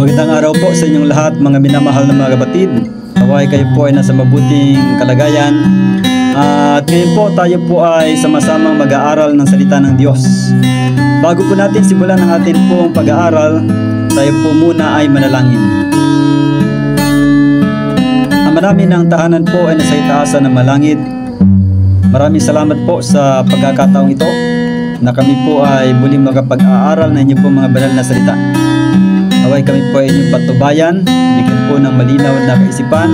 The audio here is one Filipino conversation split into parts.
Magandang araw po sa inyong lahat, mga minamahal na mga kapatid. Naway kayo po ay nasa mabuting kalagayan. At ngayon po tayo po ay sama-samang mag-aaral ng salita ng Diyos. Bago po natin simulan ang atin pong pag-aaral, tayo po muna ay manalangin. Ama namin ng tahanan po ay nasa itaasan ng malangit. Maraming salamat po sa pagkakataong ito na kami po ay muling makapag-aaral na inyo po mga banal na salita. Naway kami po ay inyong patubayan, bigyan po ng malinaw na kaisipan,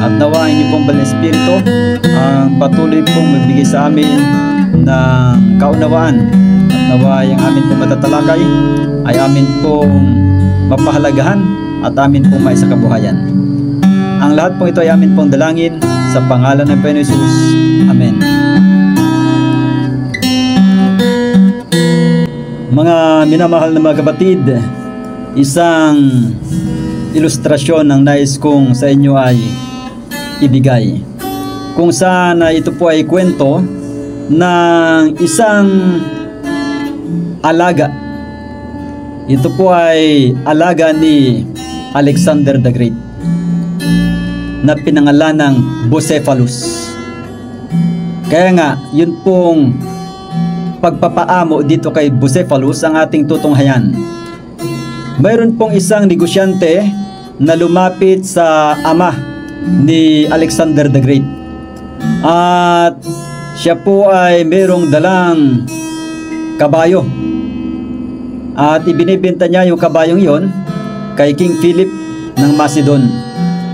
at nawa inyong pong banal na espiritu ang patuloy pong magbigay sa amin ng kaunawaan, at nawa yung amin pong matatalakay ay amin pong mapahalagahan at amin pong maisakabuhayan. Ang lahat pong ito ay amin pong dalangin sa pangalan ng Panginoon Jesus. Amen. Mga minamahal na mga kapatid, isang ilustrasyon ang nais kong sa inyo ay ibigay. Kung saan ito po ay kwento ng isang alaga. Ito po ay alaga ni Alexander the Great na pinangalan ng Bucephalus. Kaya nga, yun pong pagpapaamo dito kay Bucephalus ang ating tutunghayan. Mayroon pong isang negosyante na lumapit sa ama ni Alexander the Great. At siya po ay mayroong dalang kabayo. At ibinibenta niya yung kabayong yon kay King Philip ng Macedon.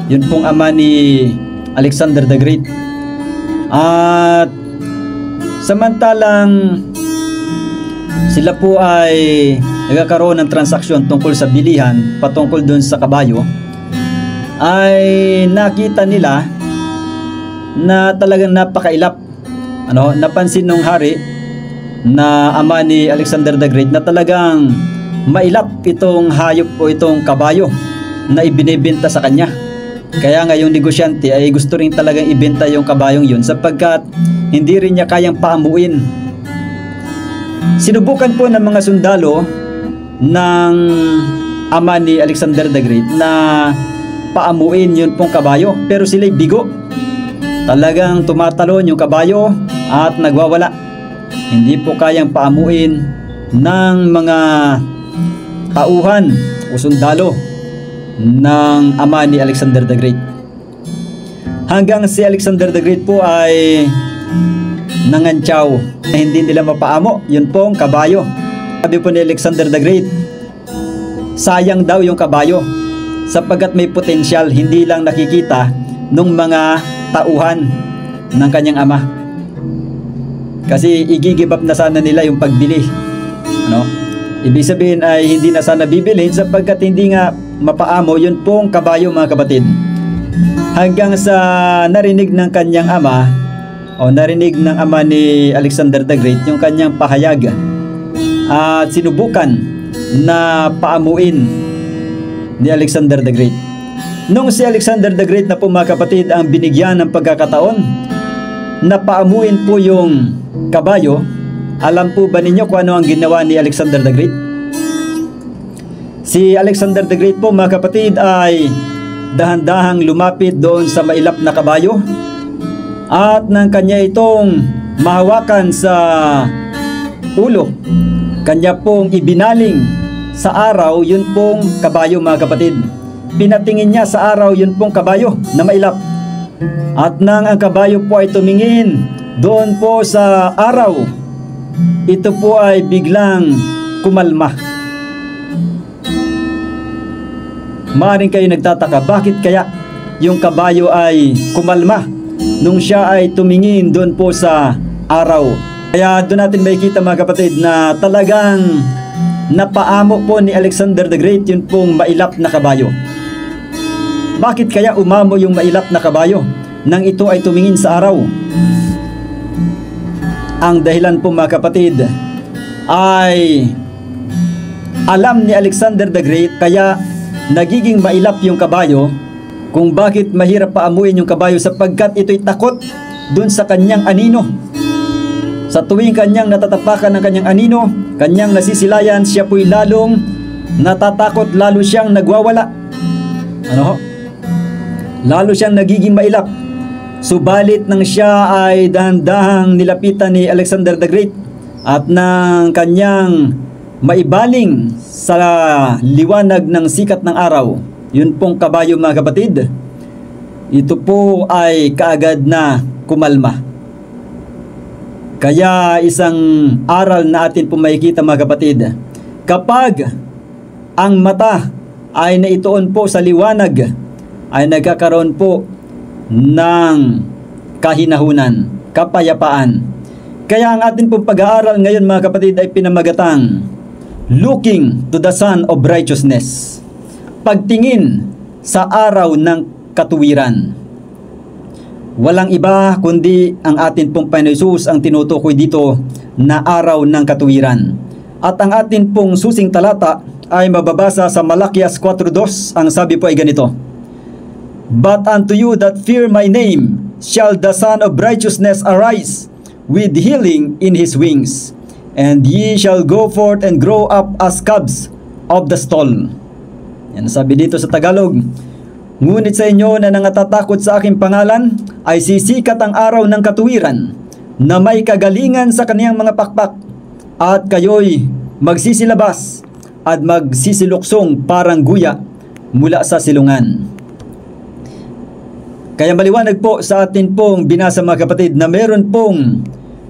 Yun pong ama ni Alexander the Great. At samantalang sila po ay nagkakaroon ng transaksyon tungkol sa bilihan patungkol dun sa kabayo, ay nakita nila na talagang napakailap. Napansin ng hari na ama ni Alexander the Great na talagang mailap itong hayop o itong kabayo na ibinebenta sa kanya. Kaya nga yung negosyante ay gusto rin talagang ibenta yung kabayong yun sapagkat hindi rin niya kayang paamuin. Sinubukan po ng mga sundalo ng ama ni Alexander the Great na paamuin yun pong kabayo, pero sila'y bigo. Talagang tumatalon yung kabayo at nagwawala. Hindi po kayang paamuin ng mga tauhan o sundalo ng ama ni Alexander the Great. Hanggang si Alexander the Great po ay nangantsaw na hindi nila mapaamo yun pong kabayo. Sabi po ni Alexander the Great, sayang daw yung kabayo sapagkat may potensyal hindi lang nakikita ng mga tauhan ng kanyang ama. Kasi i-give up na sana nila yung pagbili. Ibig sabihin ay hindi na sana bibilhin sapagkat hindi nga mapaamo yun pong kabayo, mga kapatid. Hanggang sa narinig ng kanyang ama o narinig ng ama ni Alexander the Great yung kanyang pahayag at sinubukan na paamuin ni Alexander the Great. Nung si Alexander the Great na po, mga kapatid, ang binigyan ng pagkakataon na paamuin po yung kabayo, alam po ba ninyo kung ano ang ginawa ni Alexander the Great? Si Alexander the Great po, mga kapatid, ay dahan-dahang lumapit doon sa mailap na kabayo at nang kanya itong mahawakan sa ulo, kanya pong ibinaling sa araw yun pong kabayo, mga kapatid. Pinatingin niya sa araw yun pong kabayo na mailap. At nang ang kabayo po ay tumingin doon po sa araw, ito po ay biglang kumalma. Maaring kayo nagtataka, bakit kaya yung kabayo ay kumalma nung siya ay tumingin doon po sa araw? Kaya doon natin makikita, mga kapatid, na talagang napaamo po ni Alexander the Great yun pong mailap na kabayo. Bakit kaya umamo yung mailap na kabayo nang ito ay tumingin sa araw? Ang dahilan po, mga kapatid, ay alam ni Alexander the Great kaya nagiging mailap yung kabayo kung bakit mahirap paamuin yung kabayo sapagkat ito'y takot dun sa kanyang anino. Sa tuwing kanyang natatapakan ng kanyang anino, kanyang nasisilayan, siya po'y lalong natatakot, lalo siyang nagwawala. Ano ho? Lalo siyang nagiging mailap. Subalit nang siya ay dahan-dahang nilapitan ni Alexander the Great at ng kanyang maibaling sa liwanag ng sikat ng araw, yun pong kabayo mga kapatid, ito po ay kaagad na kumalma. Kaya isang aral na atin po makikita mga kapatid, kapag ang mata ay naituon po sa liwanag, ay nagkakaroon po ng kahinahunan, kapayapaan. Kaya ang atin pong pag-aaral ngayon mga kapatid ay pinamagatang Looking to the Sun of Righteousness. Pagtingin sa araw ng katuwiran. Walang iba kundi ang atin pong Panginoon Hesus ang tinutukoy dito na araw ng katuwiran. At ang atin pong susing talata ay mababasa sa Malakias 4:2. Ang sabi po ay ganito: But unto you that fear my name shall the Son of Righteousness arise with healing in his wings, and ye shall go forth and grow up as cubs of the stall. Yan sabi dito sa Tagalog. Ngunit sa inyo na nangatatakot sa aking pangalan, ay sisikat ang araw ng katuwiran, na may kagalingan sa kaniyang mga pakpak, at kayo'y magsisilabas at magsisiluksong parang guya mula sa silungan. Kaya maliwanag po sa atin pong binasa mga kapatid na meron pong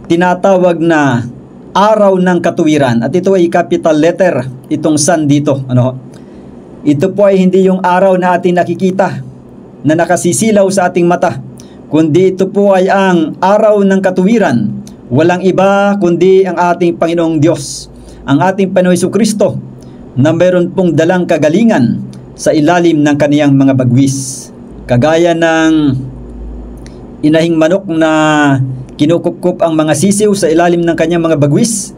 tinatawag na araw ng katuwiran, at ito ay capital letter, itong sun dito. Ito po ay hindi yung araw na ating nakikita na nakasisilaw sa ating mata, kundi ito po ay ang araw ng katuwiran. Walang iba kundi ang ating Panginoong Diyos, ang ating Panginoong Jesucristo, na meron pong dalang kagalingan sa ilalim ng kaniyang mga bagwis. Kagaya ng inahing manok na kinukupkup ang mga sisiw sa ilalim ng kanyang mga bagwis,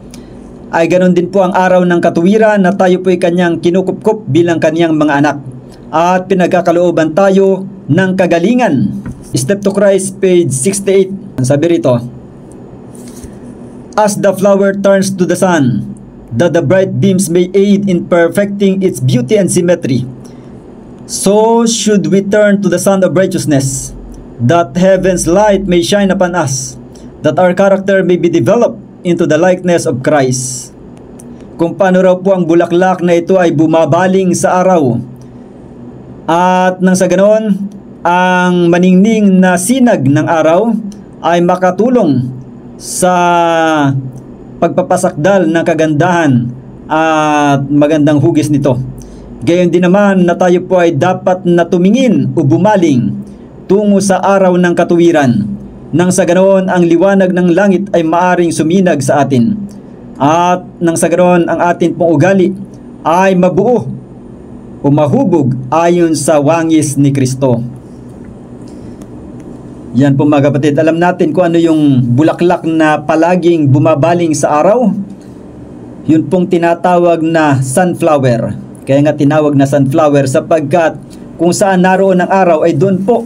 ay ganon din po ang araw ng katuwiran na tayo po ay kanyang kinukupkup bilang kanyang mga anak. At pinagkakalooban tayo ng kagalingan. Step to Christ, page 68. Ang sabi rito, As the flower turns to the sun, that the bright beams may aid in perfecting its beauty and symmetry, so should we turn to the Sun of Righteousness, that heaven's light may shine upon us, that our character may be developed into the likeness of Christ. Kung paano raw po ang bulaklak na ito ay bumabaling sa araw, at nang sa ganon, ang maningning na sinag ng araw ay makatulong sa pagpapasakdal ng kagandahan at magandang hugis nito. Gayon din naman na tayo po ay dapat na tumingin o bumaling tungo sa araw ng katuwiran, nang sa ganoon ang liwanag ng langit ay maaring suminag sa atin, at nang sa ganoon ang atin pong ugali ay mabuo o mahubog ayon sa wangis ni Kristo. Yan po mga kapatid, alam natin kung ano yung bulaklak na palaging bumabaling sa araw. Yun pong tinatawag na sunflower. Kaya nga tinawag na sunflower sapagkat kung saan naroon ang araw ay doon po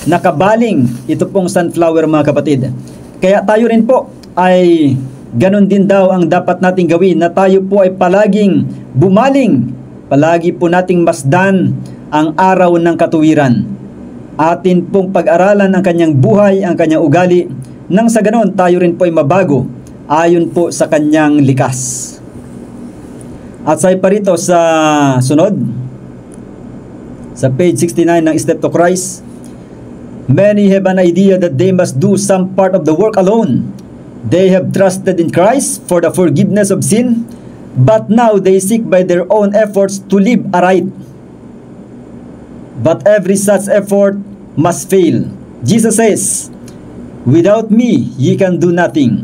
nakabaling ito pong sunflower mga kapatid. Kaya tayo rin po ay ganun din daw ang dapat nating gawin, na tayo po ay palaging bumaling, palagi po nating masdan ang araw ng katuwiran. Atin pong pag-aralan ang kanyang buhay, ang kanyang ugali, nang sa ganon tayo rin po ay mabago ayon po sa kanyang likas. At sa parito sa sunod, sa page 69 ng Step to Christ, many have an idea that they must do some part of the work alone. They have trusted in Christ for the forgiveness of sin, but now they seek by their own efforts to live aright. But every such effort must fail. Jesus says, "Without me ye can do nothing."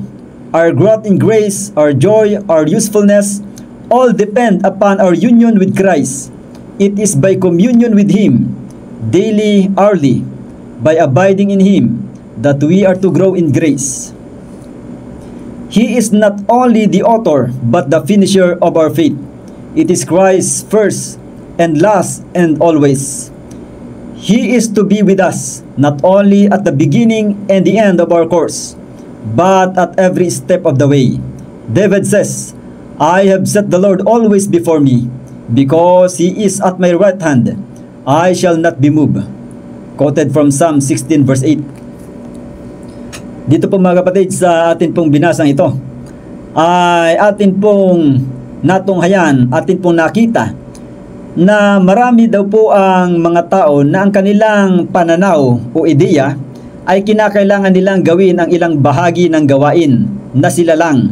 Our growth in grace, our joy, our usefulness, all depend upon our union with Christ. It is by communion with Him, daily, hourly, by abiding in Him, that we are to grow in grace. He is not only the author, but the finisher of our faith. It is Christ first, and last, and always. He is to be with us, not only at the beginning and the end of our course, but at every step of the way. David says, "I have set the Lord always before me. Because He is at my right hand, I shall not be moved. Quoted from Psalm 16 verse 8. Dito po mga kapatid, sa atin pong binasang ito, ay atin pong natunghayan, atin pong nakita na marami daw po ang mga tao na ang kanilang pananaw o ideya ay kinakailangan nilang gawin ang ilang bahagi ng gawain na sila lang.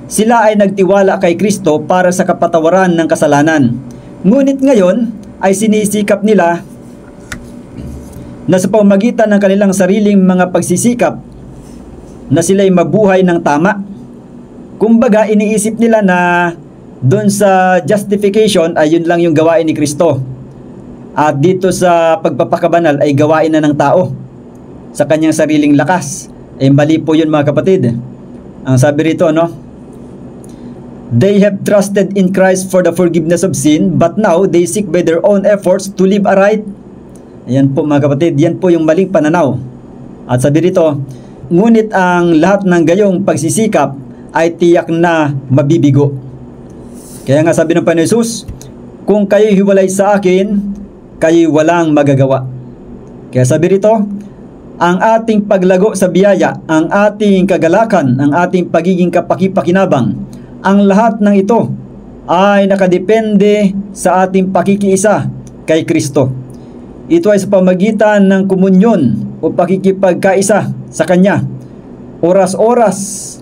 Sila ay nagtiwala kay Kristo para sa kapatawaran ng kasalanan. Ngunit ngayon ay sinisikap nila na sa pamamagitan ng kanilang sariling mga pagsisikap na sila'y mabuhay ng tama. Kumbaga, iniisip nila na doon sa justification ay yun lang yung gawain ni Kristo. At dito sa pagpapakabanal ay gawain na ng tao sa kanyang sariling lakas. Eh mali po yun mga kapatid. Ang sabi rito, they have trusted in Christ for the forgiveness of sin, but now they seek by their own efforts to live aright. Ayan po mga kapatid, yan po yung maling pananaw. At sabi rito, ngunit ang lahat ng gayong pagsisikap ay tiyak na mabibigo. Kaya nga sabi ng Panginoon Hesus, kung kayo'y hiwalay sa akin, kayo'y walang magagawa. Kaya sabi rito, ang ating paglago sa biyaya, ang ating kagalakan, ang ating pagiging kapakipakinabang, ang lahat ng ito ay nakadepende sa ating pakikiisa kay Kristo. Ito ay sa pamagitan ng komunyon o pakikipagkaisa sa Kanya, oras-oras,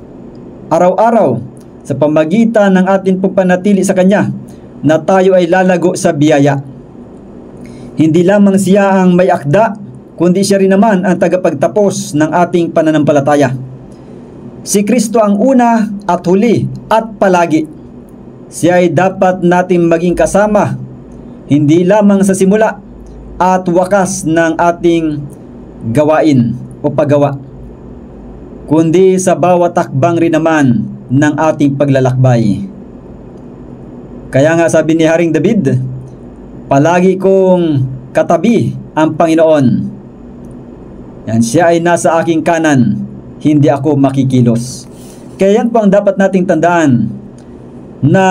araw-araw, sa pamagitan ng ating pagpanatili sa Kanya, na tayo ay lalago sa biyaya. Hindi lamang Siya ang may akda, kundi Siya rin naman ang tagapagtapos ng ating pananampalataya. Si Kristo ang una at huli at palagi. Siya ay dapat nating maging kasama, hindi lamang sa simula at wakas ng ating gawain o paggawa, kundi sa bawat takbang rin naman ng ating paglalakbay. Kaya nga sabi ni Haring David, palagi kong katabi ang Panginoon. Yan, Siya ay nasa aking kanan, hindi ako makikilos. Kaya yan po ang dapat nating tandaan, na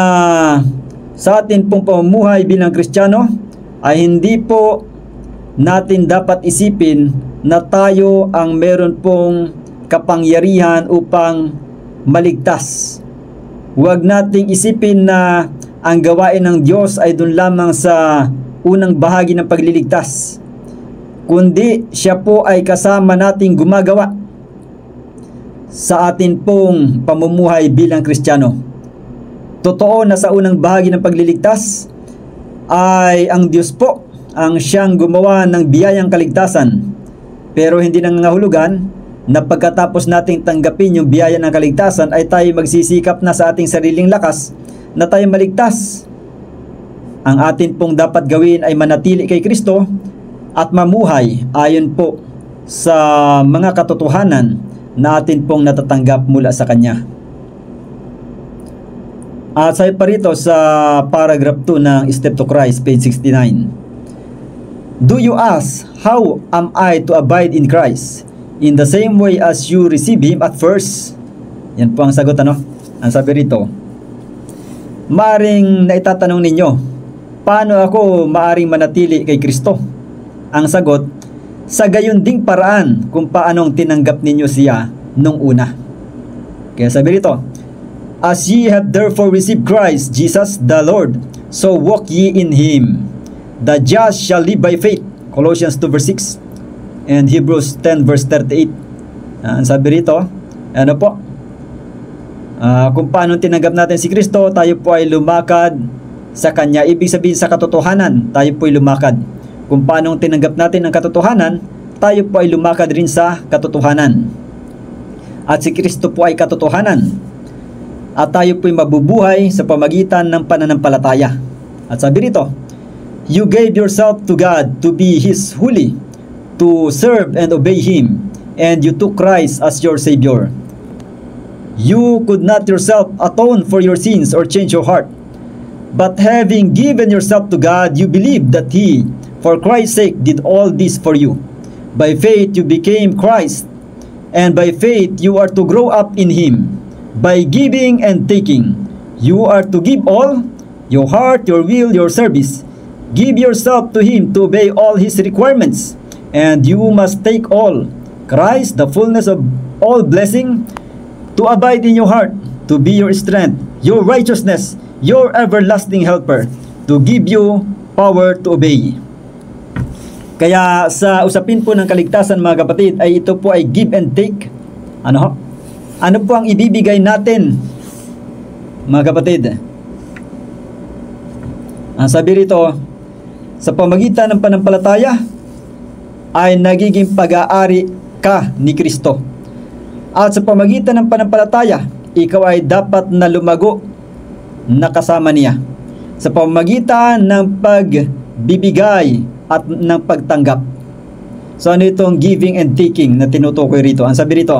sa atin pong pamumuhay bilang Kristiyano ay hindi po natin dapat isipin na tayo ang meron pong kapangyarihan upang maligtas. Huwag nating isipin na ang gawain ng Diyos ay doon lamang sa unang bahagi ng pagliligtas, kundi Siya po ay kasama nating gumagawa sa atin pong pamumuhay bilang Kristiyano. Totoo na sa unang bahagi ng pagliligtas ay ang Diyos po ang Siyang gumawa ng biyayang kaligtasan, pero hindi nangangahulugan na pagkatapos nating tanggapin yung biyaya ng kaligtasan ay tayo magsisikap na sa ating sariling lakas na tayo maligtas. Ang atin pong dapat gawin ay manatili kay Kristo at mamuhay ayon po sa mga katotohanan na atin pong natatanggap mula sa Kanya. At sabi pa rito sa paragraph 2 ng Step to Christ, page 69. Do you ask, how am I to abide in Christ? In the same way as you receive Him at first? Yan po ang sagot, Ang sabi rito, maaring naitatanong ninyo, paano ako maaring manatili kay Kristo? Ang sagot, sa gayon ding paraan kung paanong tinanggap ninyo Siya nung una. Kaya sabi rito, as ye have therefore received Christ Jesus the Lord, so walk ye in Him. The just shall live by faith. Colossians 2 verse 6 and Hebrews 10 verse 38. Ang sabi rito, kung paano tinanggap natin si Kristo, tayo po ay lumakad sa Kanya. Ibig sabihin sa katotohanan, tayo po ay lumakad. Kung paano tinanggap natin ang katotohanan, tayo po ay lumakad rin sa katotohanan. At si Kristo po ay katotohanan. At tayo po ay mabubuhay sa pamagitan ng pananampalataya. At sabi rito, you gave yourself to God to be His holy, to serve and obey Him, and you took Christ as your Savior. You could not yourself atone for your sins or change your heart, but having given yourself to God, you believe that He, for Christ's sake, did all this for you. By faith you became Christ, and by faith you are to grow up in Him. By giving and taking, you are to give all, your heart, your will, your service. Give yourself to Him to obey all His requirements, and you must take all Christ, the fullness of all blessing, to abide in your heart, to be your strength, your righteousness, your everlasting helper, to give you power to obey. Kaya sa usapin po ng kaligtasan, mga kapatid, ay ito po ay give and take. Ano po ang ibibigay natin, mga kapatid? Ang sabi rito, sa pamagitan ng panampalataya ay nagiging pag-aari ka ni Kristo. At sa pamagitan ng panampalataya, ikaw ay dapat na lumago na kasama niya. Sa pamagitan ng pagbibigay at ng pagtanggap. So ano itong giving and taking na tinutukoy rito? Ang sabi rito,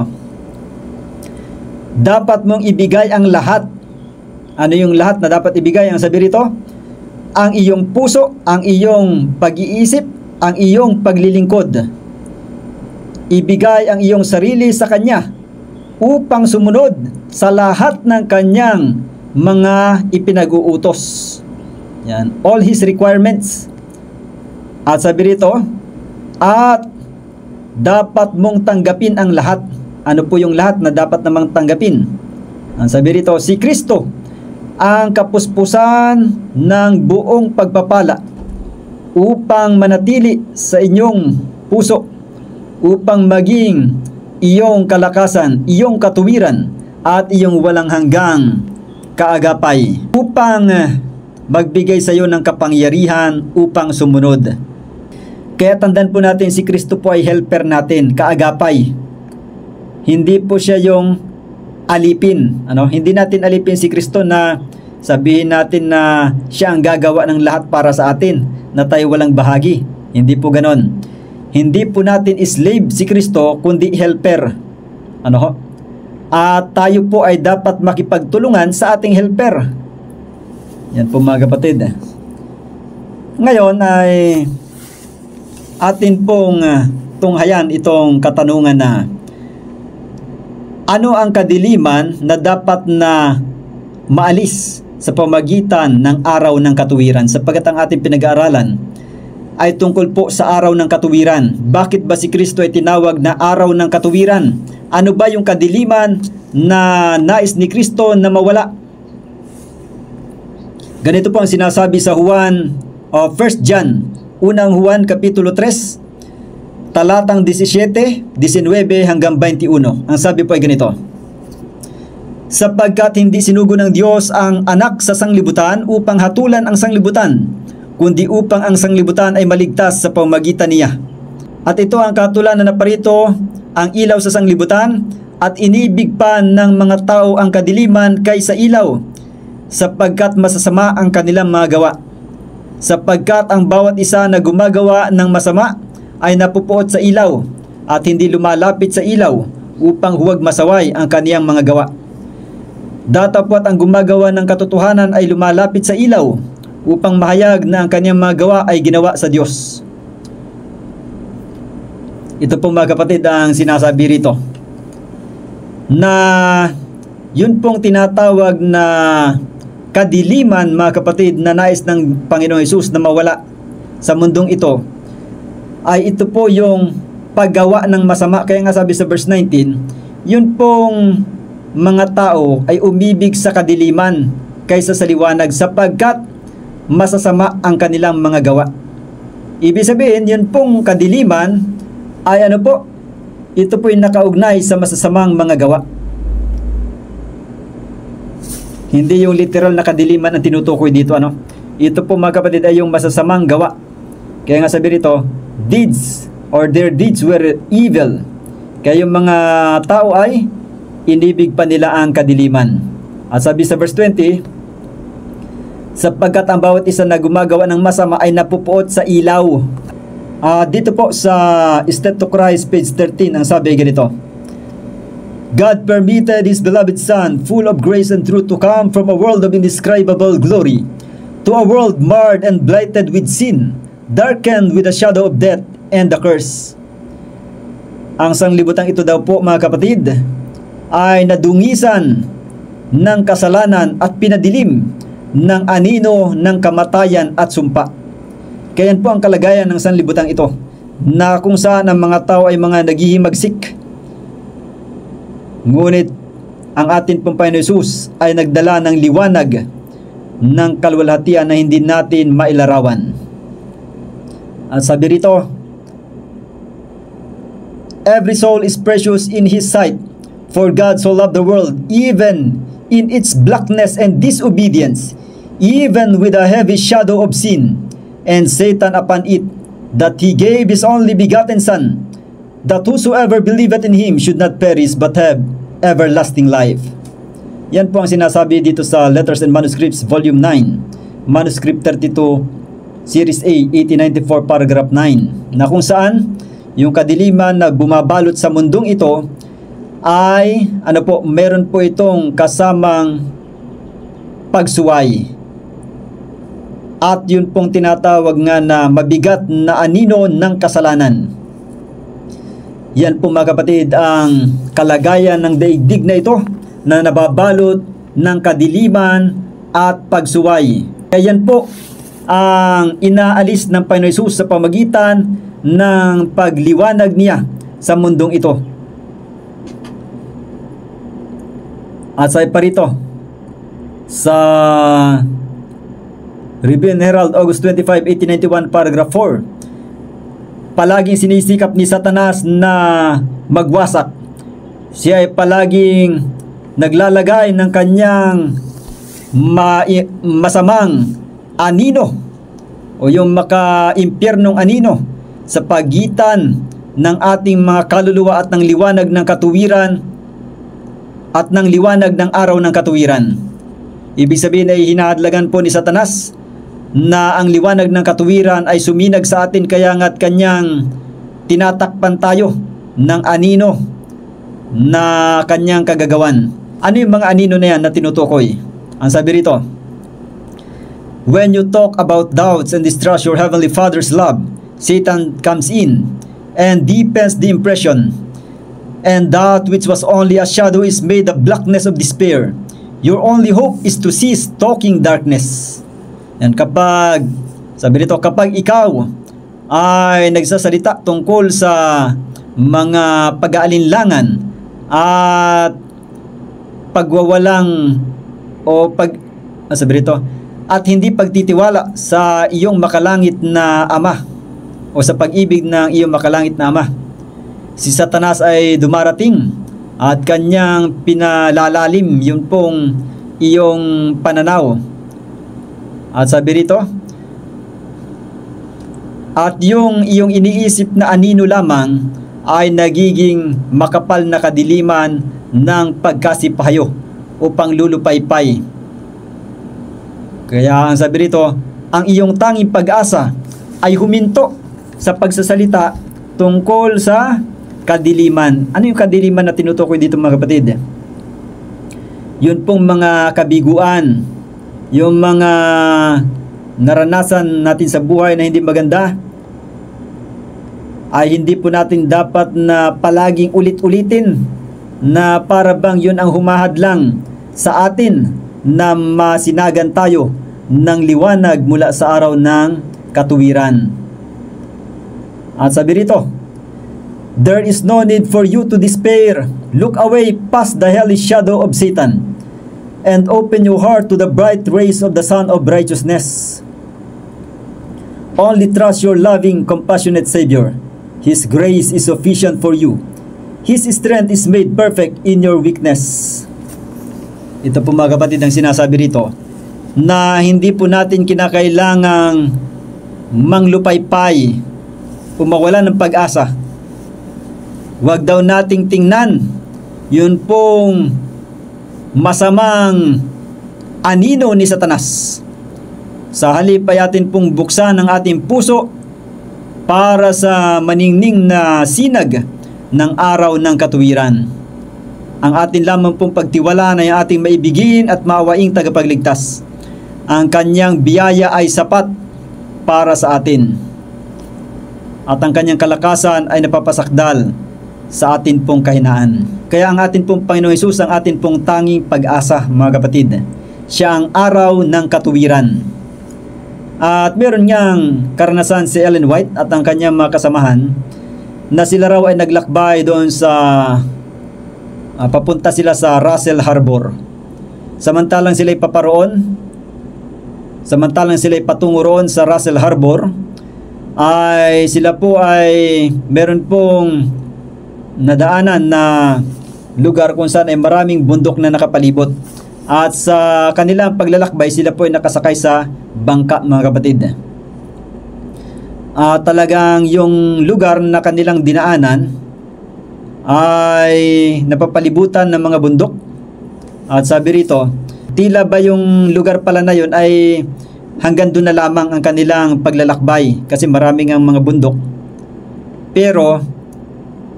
dapat mong ibigay ang lahat. Ano yung lahat na dapat ibigay? Ang sabi rito, ang iyong puso, ang iyong pag-iisip, ang iyong paglilingkod. Ibigay ang iyong sarili sa Kanya upang sumunod sa lahat ng Kanyang mga ipinag-uutos. Yan, all His requirements. At sabi rito, at dapat mong tanggapin ang lahat. Ano po yung lahat na dapat namang tanggapin? Ang sabi rito, si Kristo ang kapuspusan ng buong pagpapala upang manatili sa inyong puso, upang maging iyong kalakasan, iyong katuwiran, at iyong walang hanggang kaagapay, upang magbigay sa iyo ng kapangyarihan upang sumunod. Kaya tandaan po natin, si Kristo po ay helper natin, kaagapay. Hindi po siya yung alipin. Hindi natin alipin si Kristo na sabihin natin na siya ang gagawa ng lahat para sa atin, na tayo walang bahagi. Hindi po ganon. Hindi po natin slave si Kristo, kundi helper. At tayo po ay dapat makipagtulungan sa ating helper. Yan po, mga kapatid. Ngayon ay atin pong tunghayan itong katanungan na ano ang kadiliman na dapat na maalis sa pamagitan ng araw ng katuwiran, sapagkat ang ating pinag-aaralan ay tungkol po sa araw ng katuwiran. Bakit ba si Kristo ay tinawag na araw ng katuwiran? Ano ba yung kadiliman na nais ni Kristo na mawala? Ganito po ang sinasabi sa 1 John, unang Juan kapitulo 3, talatang 17, 19 hanggang 21. Ang sabi po ay ganito, sapagkat hindi sinugo ng Diyos ang anak sa sanglibutan upang hatulan ang sanglibutan, kundi upang ang sanglibutan ay maligtas sa pamamagitan niya. At ito ang katulanan na parito ang ilaw sa sanglibutan, at inibig pa ng mga tao ang kadiliman kaysa ilaw, sapagkat masasama ang kanilang mga gawa. Sapagkat ang bawat isa na gumagawa ng masama ay napupuot sa ilaw, at hindi lumalapit sa ilaw upang huwag masaway ang kaniyang mga gawa. Datapwat ang gumagawa ng katotohanan ay lumalapit sa ilaw upang mahayag na ang kaniyang mga gawa ay ginawa sa Diyos. Ito po, mga kapatid, ang sinasabi rito, na yun pong tinatawag na kadiliman, mga kapatid, na nais ng Panginoong Hesus na mawala sa mundong ito, ay ito po yung paggawa ng masama. Kaya nga sabi sa verse 19, yun pong mga tao ay umibig sa kadiliman kaysa sa liwanag, sapagkat masasama ang kanilang mga gawa. Ibig sabihin, yun pong kadiliman ay ito po yung nakaugnay sa masasamang mga gawa. Hindi yung literal na kadiliman ang tinutukoy dito. Ito po, mga kapatid, ay yung masasamang gawa. Kaya nga sabi rito, deeds or their deeds were evil. Kaya yung mga tao ay inibig pa nila ang kadiliman. At sabi sa verse 20, sapagkat ang bawat isa na gumagawa ng masama ay napupuot sa ilaw. Dito po sa Step to Christ page 13, ang sabi ganito, God permitted His beloved Son, full of grace and truth, to come from a world of indescribable glory to a world marred and blighted with sin, darkened with the shadow of death and the curse. Ang sanglibutang ito daw po, mga kapatid, ay nadungisan ng kasalanan at pinadilim ng anino ng kamatayan at sumpa. Kaya po ang kalagayan ng sanlibutan ito, na kung saan ang mga tao ay mga naghihimagsik. Ngunit ang atin pong Panginoon Hesus ay nagdala ng liwanag ng kaluwalhatian na hindi natin mailarawan. At sabi rito, every soul is precious in His sight, for God so loved the world, even in its blackness and disobedience, even with a heavy shadow of sin, and Satan upon it, that He gave His only begotten Son, that whosoever believeth in Him should not perish, but have everlasting life. Yan po ang sinasabi dito sa Letters and Manuscripts, Volume 9, Manuscript 32, Series A, 1894, Paragraph 9, na kung saan yung kadiliman na bumabalot sa mundong ito ay meron po itong kasamang pagsuway. At yun pong tinatawag nga na mabigat na anino ng kasalanan. Yan po mga kapatid ang kalagayan ng daigdig na ito na nababalot ng kadiliman at pagsuway. Kaya yan po ang inaalis ng Panginoon Hesus sa pamagitan ng pagliwanag niya sa mundong ito. At sa parito sa Review and Herald, August 25, 1891, paragraph 4, palaging sinisikap ni Satanas na magwasak. Siya ay palaging naglalagay ng kanyang masamang anino o yung maka-impyernong anino sa pagitan ng ating mga kaluluwa at ng liwanag ng katuwiran at ng liwanag ng araw ng katuwiran. Ibig sabihin ay hinahadlagan po ni Satanas na ang liwanag ng katuwiran ay suminag sa atin, kaya nga't kanyang tinatakpan tayo ng anino na kanyang kagagawan. Ano yung mga anino na yan na tinutukoy? Ang sabi rito, when you talk about doubts and distrust your Heavenly Father's love, Satan comes in and deepens the impression, and that which was only a shadow is made the blackness of despair. Your only hope is to cease talking darkness. And kapag, sabi rito, kapag ikaw ay nagsasalita tungkol sa mga pag-aalinlangan at pagwawalang sabi rito, at hindi pagtitiwala sa iyong makalangit na Ama o sa pag-ibig ng iyong makalangit na Ama, si Satanas ay dumarating at kanyang pinalalalim yun pong iyong pananaw. At sabi rito, at yung iyong iniisip na anino lamang ay nagiging makapal na kadiliman ng pagkasipahayo o panglulupaypay. Kaya ang sabi rito, ang iyong tanging pag-asa ay huminto sa pagsasalita tungkol sa kadiliman. Ano yung kadiliman na tinutukoy dito mga kapatid? Yun pong mga kabiguan, yung mga naranasan natin sa buhay na hindi maganda, ay hindi po natin dapat na palaging ulit-ulitin na para bang yun ang humahadlang sa atin na masinagan tayo ng liwanag mula sa araw ng katuwiran. At sabi rito, there is no need for you to despair. Look away past the hellish shadow of Satan and open your heart to the bright rays of the Sun of Righteousness. Only trust your loving, compassionate Savior. His grace is sufficient for you. His strength is made perfect in your weakness. Ito po mga kapatid ang sinasabi rito, na hindi po natin kinakailangang manglupaypay o mawalan ng pag-asa. Huwag daw nating tingnan yun pong masamang anino ni Satanas. Sa halip ay atin pong buksan ang ating puso para sa maningning na sinag ng araw ng katuwiran. Ang atin lamang pong pagtiwalaan ay ating maibigin at maawaing tagapagligtas. Ang kanyang biyaya ay sapat para sa atin, at ang kanyang kalakasan ay napapasakdal sa atin pong kahinaan. Kaya ang atin pong Panginoong Hesus ang atin pong tanging pag-asa mga kapatid. siya ang araw ng katuwiran. At meron niyang karanasan si Ellen White at ang kanyang mga kasamahan na sila raw ay naglakbay doon sa papunta sila sa Russell Harbor. Samantalang sila ay patungo roon sa Russell Harbor, ay sila po ay meron pong nadaanan na lugar kung saan ay maraming bundok na nakapalibot. At sa kanilang paglalakbay, sila po ay nakasakay sa bangka, mga kapatid. Talagang yung lugar na kanilang dinaanan ay napapalibutan ng mga bundok. At sabi rito, tila ba yung lugar pala na yun ay hanggang doon na lamang ang kanilang paglalakbay kasi maraming ang mga bundok. Pero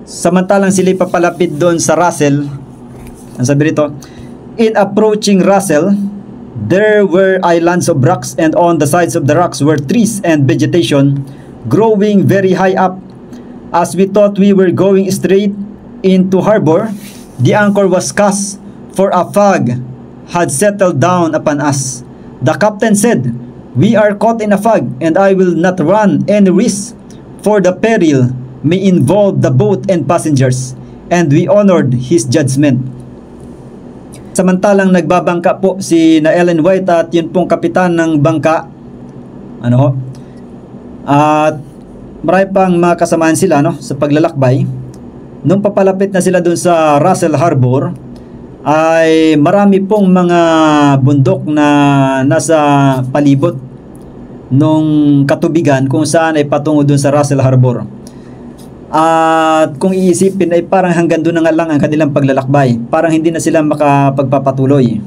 samantalang sila papalapit doon sa Russell, ang sabi rito, in approaching Russell, there were islands of rocks, and on the sides of the rocks were trees and vegetation growing very high up. As we thought we were going straight into harbor, the anchor was cast, for a fog had settled down upon us. The captain said, "We are caught in a fog, and I will not run any risk, for the peril may involve the boat and passengers." And we honored his judgment. Samantalang nagbabangka po si na Ellen White at yun pong kapitan ng bangka, at marami pang mga kasamahan sila sa paglalakbay. Nung papalapit na sila dun sa Russell Harbor, ay marami pong mga bundok na nasa palibot nung katubigan kung saan ay patungo dun sa Russell Harbor. At kung iisipin ay parang hanggang doon na nga lang ang kanilang paglalakbay. Parang hindi na sila makapagpapatuloy.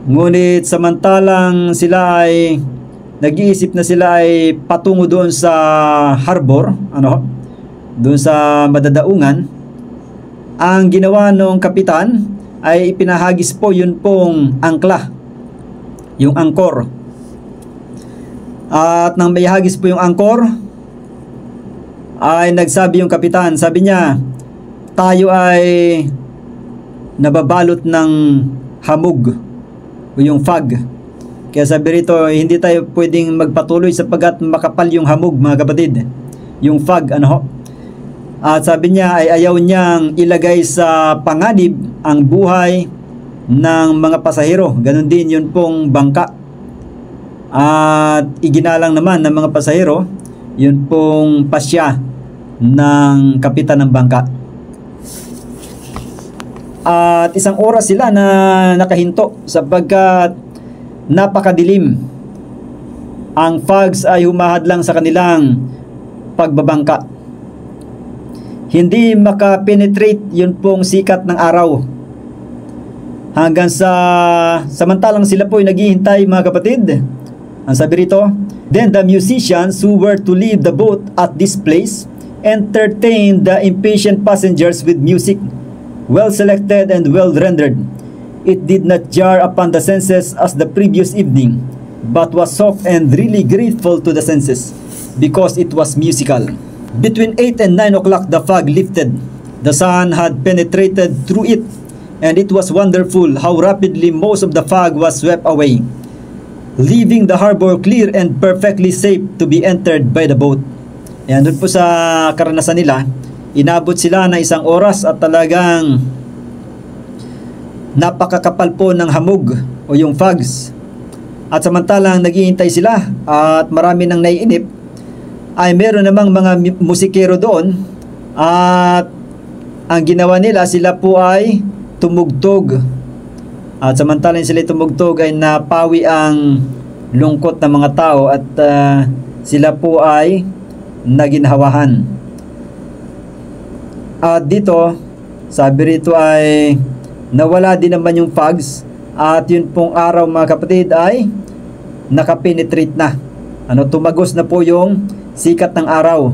Ngunit samantalang sila ay nag-iisip na sila ay patungo doon sa harbor, doon sa madadaungan, ang ginawa ng kapitan ay ipinahagis po yun pong angkla, yung angkor. At nang may hagis po yung angkor, ay nagsabi yung kapitan, sabi niya, tayo ay nababalot ng hamog o yung fog. Kaya sabi rito, hindi tayo pwedeng magpatuloy sapagkat makapal yung hamog, mga kapatid, yung fog. At sabi niya ay ayaw niyang ilagay sa panganib ang buhay ng mga pasahero. Ganon din yun pong bangka. At iginalang naman ng mga pasahero yun pong pasya ng kapitan ng bangka. At isang oras sila na nakahinto sapagkat napakadilim. Ang fogs ay humahadlang sa kanilang pagbabangka. Hindi makapenetrate yun pong sikat ng araw. Hanggang samantalang sila po ay naghihintay, mga kapatid. Ang sabi rito, then the musicians who were to leave the boat at this place entertained the impatient passengers with music, well selected and well rendered. It did not jar upon the senses as the previous evening, but was soft and really grateful to the senses, because it was musical. Between 8 and 9 o'clock the fog lifted. The sun had penetrated through it, and it was wonderful how rapidly most of the fog was swept away, leaving the harbor clear and perfectly safe to be entered by the boat. Ayan, doon po sa karanasan nila, inabot sila ng 1 oras at talagang napakakapal po ng hamog o yung fogs. At samantalang naghihintay sila at marami nang naiinip, ay meron namang mga musikero doon at ang ginawa nila, sila po ay tumugtog. At samantalang sila tumugtog ay napawi ang lungkot ng mga tao at sila po ay naginhawahan. At dito, sabi rito ay nawala din naman yung fogs at yun pong araw, mga kapatid, ay nakapenetrate na. Tumagos na po yung sikat ng araw.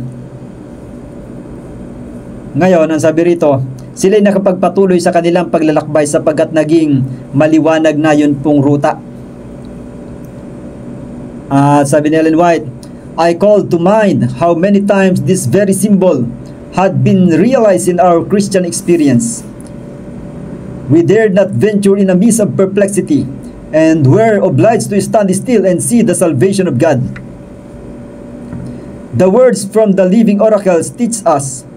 Ngayon, ang sabi rito, sila'y nakapagpatuloy sa kanilang paglalakbay sapagkat naging maliwanag na yun pong ruta. At sabi ni Ellen White, I called to mind how many times this very symbol had been realized in our Christian experience. We dared not venture in a midst of perplexity, and were obliged to stand still and see the salvation of God. The words from the living oracles teach us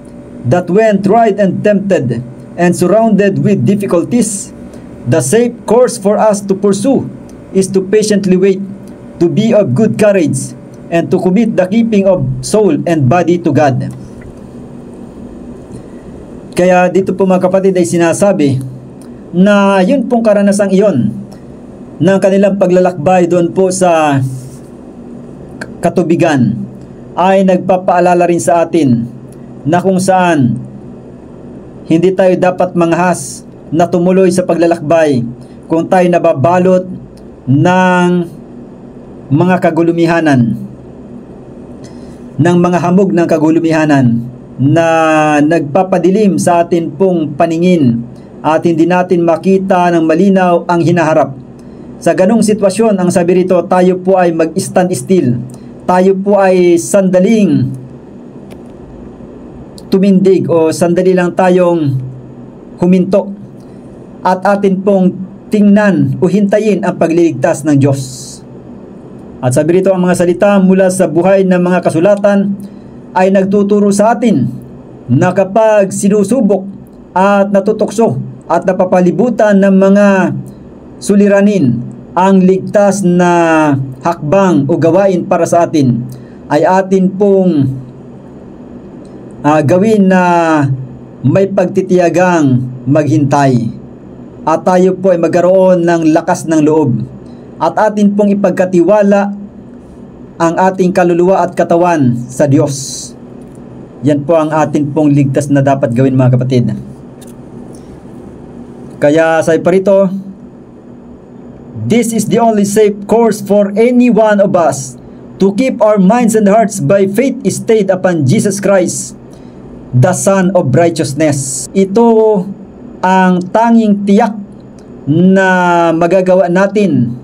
that when tried and tempted and surrounded with difficulties, the safe course for us to pursue is to patiently wait, to be of good courage, and to commit the keeping of soul and body to God. Kaya dito po mga kapatid ay sinasabi na yun pong karanasang iyon ng kanilang paglalakbay doon po sa katubigan ay nagpapaalala rin sa atin na kung saan hindi tayo dapat manghas na tumuloy sa paglalakbay kung tayo nababalot ng mga kagulumihanan, ng mga hamog ng kagulumihanan na nagpapadilim sa atin pong paningin at hindi natin makita ng malinaw ang hinaharap. Sa ganong sitwasyon, ang sabi rito, tayo po ay mag-stand still. Tayo po ay sandaling tumindig o sandali lang tayong huminto at atin pong tingnan o hintayin ang pagliligtas ng Diyos. At sabi rito, ang mga salita mula sa buhay ng mga kasulatan ay nagtuturo sa atin na kapag sinusubok at natutukso at napapalibutan ng mga suliranin ang ligtas na hakbang o gawain para sa atin, ay atin pong gawin na may pagtitiyagang maghintay at tayo po ay magkaroon ng lakas ng loob at atin pong ipagkatiwala ang ating kaluluwa at katawan sa Diyos. Yan po ang atin pong ligtas na dapat gawin mga kapatid. Kaya sa parito, this is the only safe course for any one of us to keep our minds and hearts by faith stayed upon Jesus Christ, the Son of Righteousness. Ito ang tanging tiyak na magagawa natin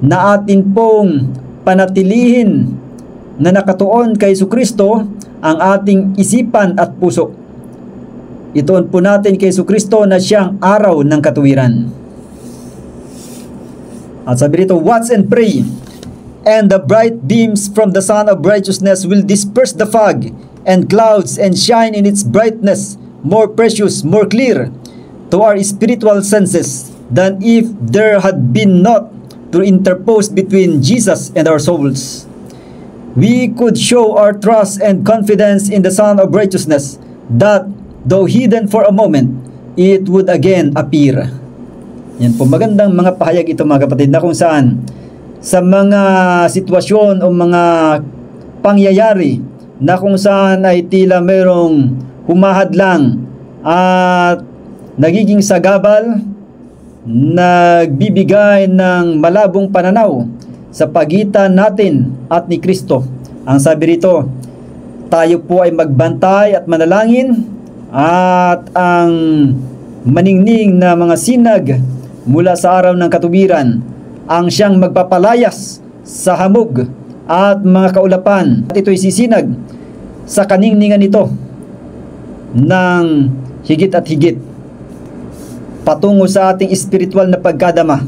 na atin pong panatilihin na nakatuon kay Jesucristo ang ating isipan at puso. Ituon po natin kay Jesucristo na siyang araw ng katuwiran. At sabi rito, watch and pray, and the bright beams from the Sun of Righteousness will disperse the fog and clouds and shine in its brightness more precious, more clear to our spiritual senses than if there had been not to interpose between Jesus and our souls. We could show our trust and confidence in the Sun of Righteousness that, though hidden for a moment, it would again appear. Yan po, magandang mga pahayag ito mga kapatid, na kung saan sa mga sitwasyon o mga pangyayari na kung saan ay tila mayroong humahadlang at nagiging sagabal, nagbibigay ng malabong pananaw sa pagitan natin at ni Kristo. Ang sabi rito, tayo po ay magbantay at manalangin at ang maningning na mga sinag mula sa araw ng katuwiran ang siyang magpapalayas sa hamog at mga kaulapan. At ito'y sisinag sa kaningningan nito ng higit at higit patungo sa ating espiritual na pagkadama,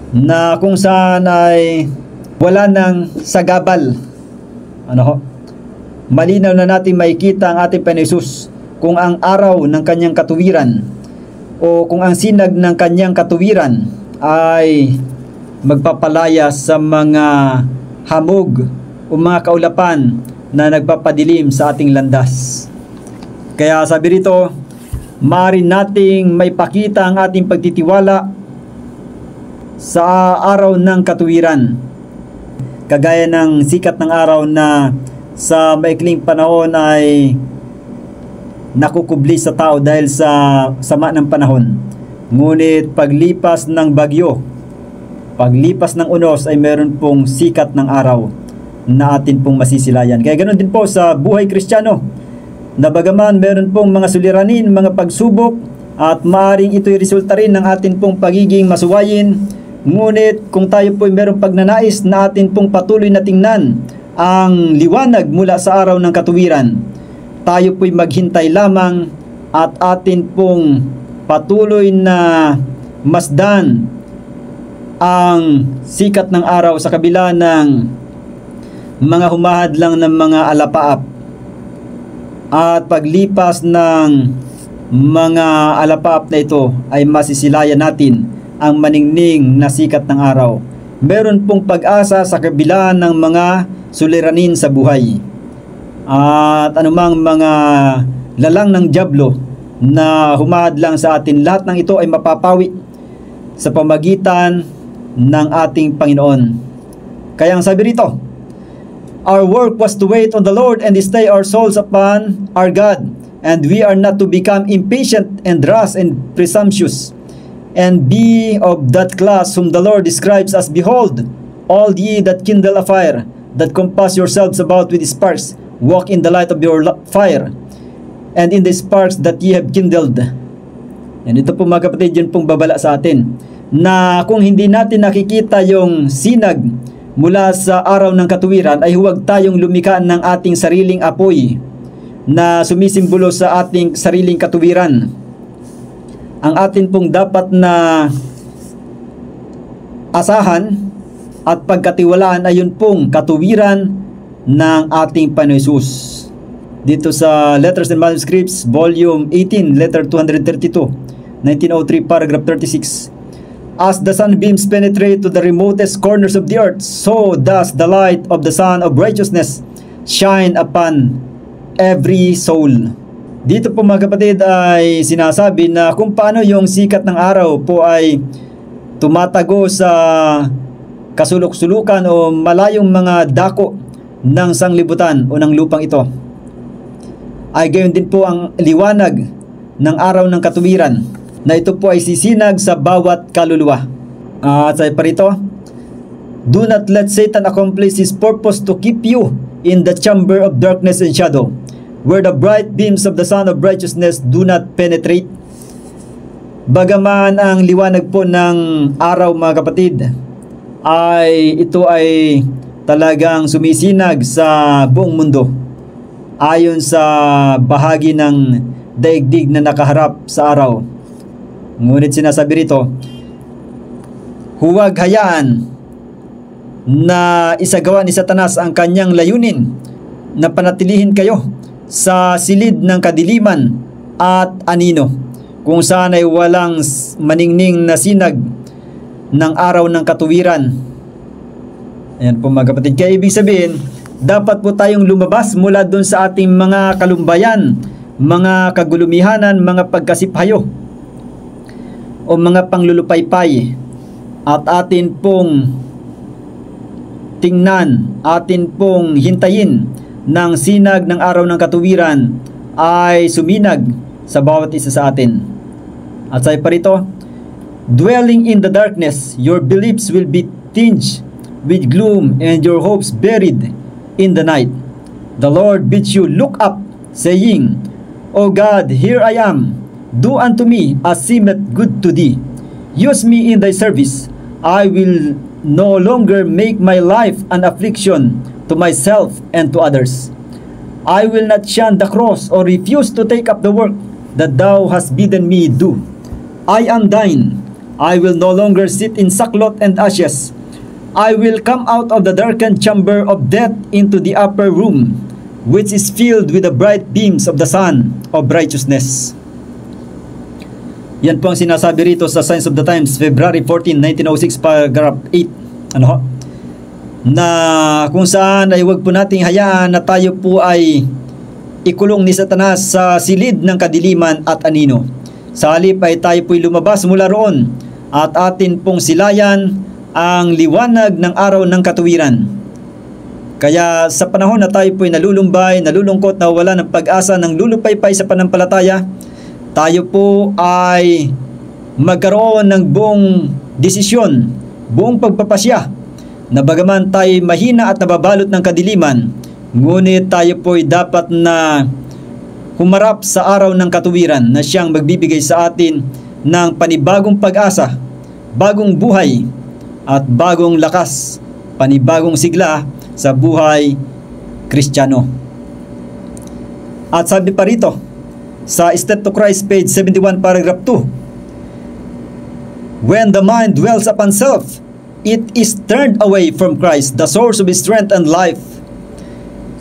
na kung saan ay wala ng sagabal. Malinaw na natin makikita ang ating Panginoon Hesus kung ang araw ng kanyang katuwiran o kung ang sinag ng kanyang katuwiran ay magpapalaya sa mga hamog o mga kaulapan na nagpapadilim sa ating landas. Kaya sabi rito, maaari nating may pakita ang ating pagtitiwala sa araw ng katuwiran, kagaya ng sikat ng araw na sa maikling panahon ay nakukubli sa tao dahil sa sama ng panahon. Ngunit paglipas ng bagyo, paglipas ng unos ay meron pong sikat ng araw na atin pong masisilayan. Kaya ganoon din po sa buhay Kristiyano, na bagaman meron pong mga suliranin, mga pagsubok, at maaring ito'y resulta rin ng atin pong pagiging masuwayin, ngunit kung tayo po'y meron pagnanais na atin pong patuloy na tingnan ang liwanag mula sa araw ng katuwiran, tayo po'y maghintay lamang at atin pong patuloy na masdan ang sikat ng araw sa kabila ng mga humahadlang ng mga alapaap. At paglipas ng mga alapaap na ito ay masisilayan natin ang maningning na sikat ng araw. Meron pong pag-asa sa kabila ng mga suliranin sa buhay. At anumang mga lalang ng dyablo na humahadlang sa atin, lahat ng ito ay mapapawi sa pamagitan ng ating Panginoon. Kaya ang sabi rito, our work was to wait on the Lord and stay our souls upon our God, and we are not to become impatient and rash and presumptuous, and be of that class whom the Lord describes as, behold, all ye that kindle a fire, that compass yourselves about with sparks, walk in the light of your fire, and in the sparks that ye have kindled. Yan, ito po mga kapatid, yun pong babala sa atin, na kung hindi natin nakikita yung sinag mula sa araw ng katuwiran, ay huwag tayong lumikha ng ating sariling apoy na sumisimbolo sa ating sariling katuwiran. Ang atin pong dapat na asahan at pagkatiwalaan ay yun pong katuwiran ng ating Panginoon Hesus. Dito sa Letters and Manuscripts, Volume 18, Letter 232, 1903, Paragraph 36. As the sunbeams penetrate to the remotest corners of the earth, so does the light of the Sun of Righteousness shine upon every soul. Dito po mga kapatid ay sinasabi na kung paano yung sikat ng araw po ay tumatago sa kasulok-sulukan o malayong mga dako ng sanglibutan o ng lupang ito, ay gayon din po ang liwanag ng araw ng katuwiran, na ito po ay sisinag sa bawat kaluluwa. At sa parito, do not let Satan accomplish his purpose to keep you in the chamber of darkness and shadow, where the bright beams of the Sun of Righteousness do not penetrate. Bagaman ang liwanag po ng araw mga kapatid ay ito ay talagang sumisinag sa buong mundo, ayon sa bahagi ng daigdig na nakaharap sa araw. Ngunit sinasabi rito, huwag hayaan na isagawa ni Satanas ang kanyang layunin na panatilihin kayo sa silid ng kadiliman at anino, kung saan ay walang maningning na sinag ng araw ng katuwiran. Ayan po mga kapatid. Kaya ibig sabihin, dapat po tayong lumabas mula dun sa ating mga kalumbayan, mga kagulumihanan, mga pagkasiphayo o mga panglulupaypay, at atin pong tingnan, atin pong hintayin ng sinag ng araw ng katuwiran ay suminag sa bawat isa sa atin. At sa parito, dwelling in the darkness, your beliefs will be tinged with gloom and your hopes buried in the night. The Lord bids you look up, saying, O God, here I am. Do unto me as seemeth good to thee. Use me in thy service. I will no longer make my life an affliction to myself and to others. I will not shun the cross or refuse to take up the work that thou hast bidden me do. I am thine. I will no longer sit in sackcloth and ashes. I will come out of the darkened chamber of death into the upper room, which is filled with the bright beams of the Sun of Righteousness. Yan po ang sinasabi rito sa Signs of the Times, February 14, 1906, paragraph 8. Na kung saan ay huwag po nating hayaan na tayo po ay ikulong ni Satanas sa silid ng kadiliman at anino. Sa halip ay tayo po'y lumabas mula roon at atin pong silayan ang liwanag ng araw ng katuwiran. Kaya sa panahon na tayo po'y nalulumbay, nalulungkot, na wala ng pag-asa, ng lulupaypay sa panampalataya, tayo po ay magkaroon ng buong desisyon, buong pagpapasya, na bagaman tayo mahina at nababalot ng kadiliman, ngunit tayo po'y dapat na humarap sa araw ng katuwiran na siyang magbibigay sa atin ng panibagong pag-asa, bagong buhay at bagong lakas, panibagong sigla sa buhay Kristiyano. At sabi pa rito sa Step to Christ, page 71, paragraph 2, When the mind dwells upon self, it is turned away from Christ, the source of strength and life.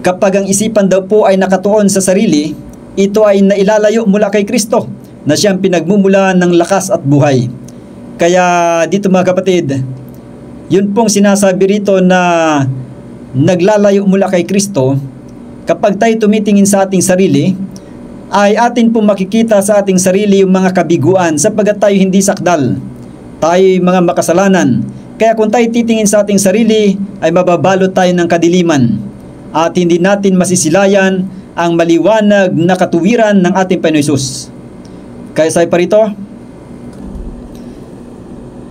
Kapag ang isipan daw po ay nakatuon sa sarili, ito ay nailalayo mula kay Kristo, na siyang pinagmumulan ng lakas at buhay. Kaya dito mga kapatid, yun pong sinasabi rito na naglalayo mula kay Kristo. Kapag tayo tumitingin sa ating sarili, ay atin pong makikita sa ating sarili yung mga kabiguan sapagkat tayo hindi sakdal. Tayo mga makasalanan. Kaya kung tayo titingin sa ating sarili, ay mababalot tayo ng kadiliman at hindi natin masisilayan ang maliwanag na katuwiran ng ating Panginoon Hesus. Kaya sa parito,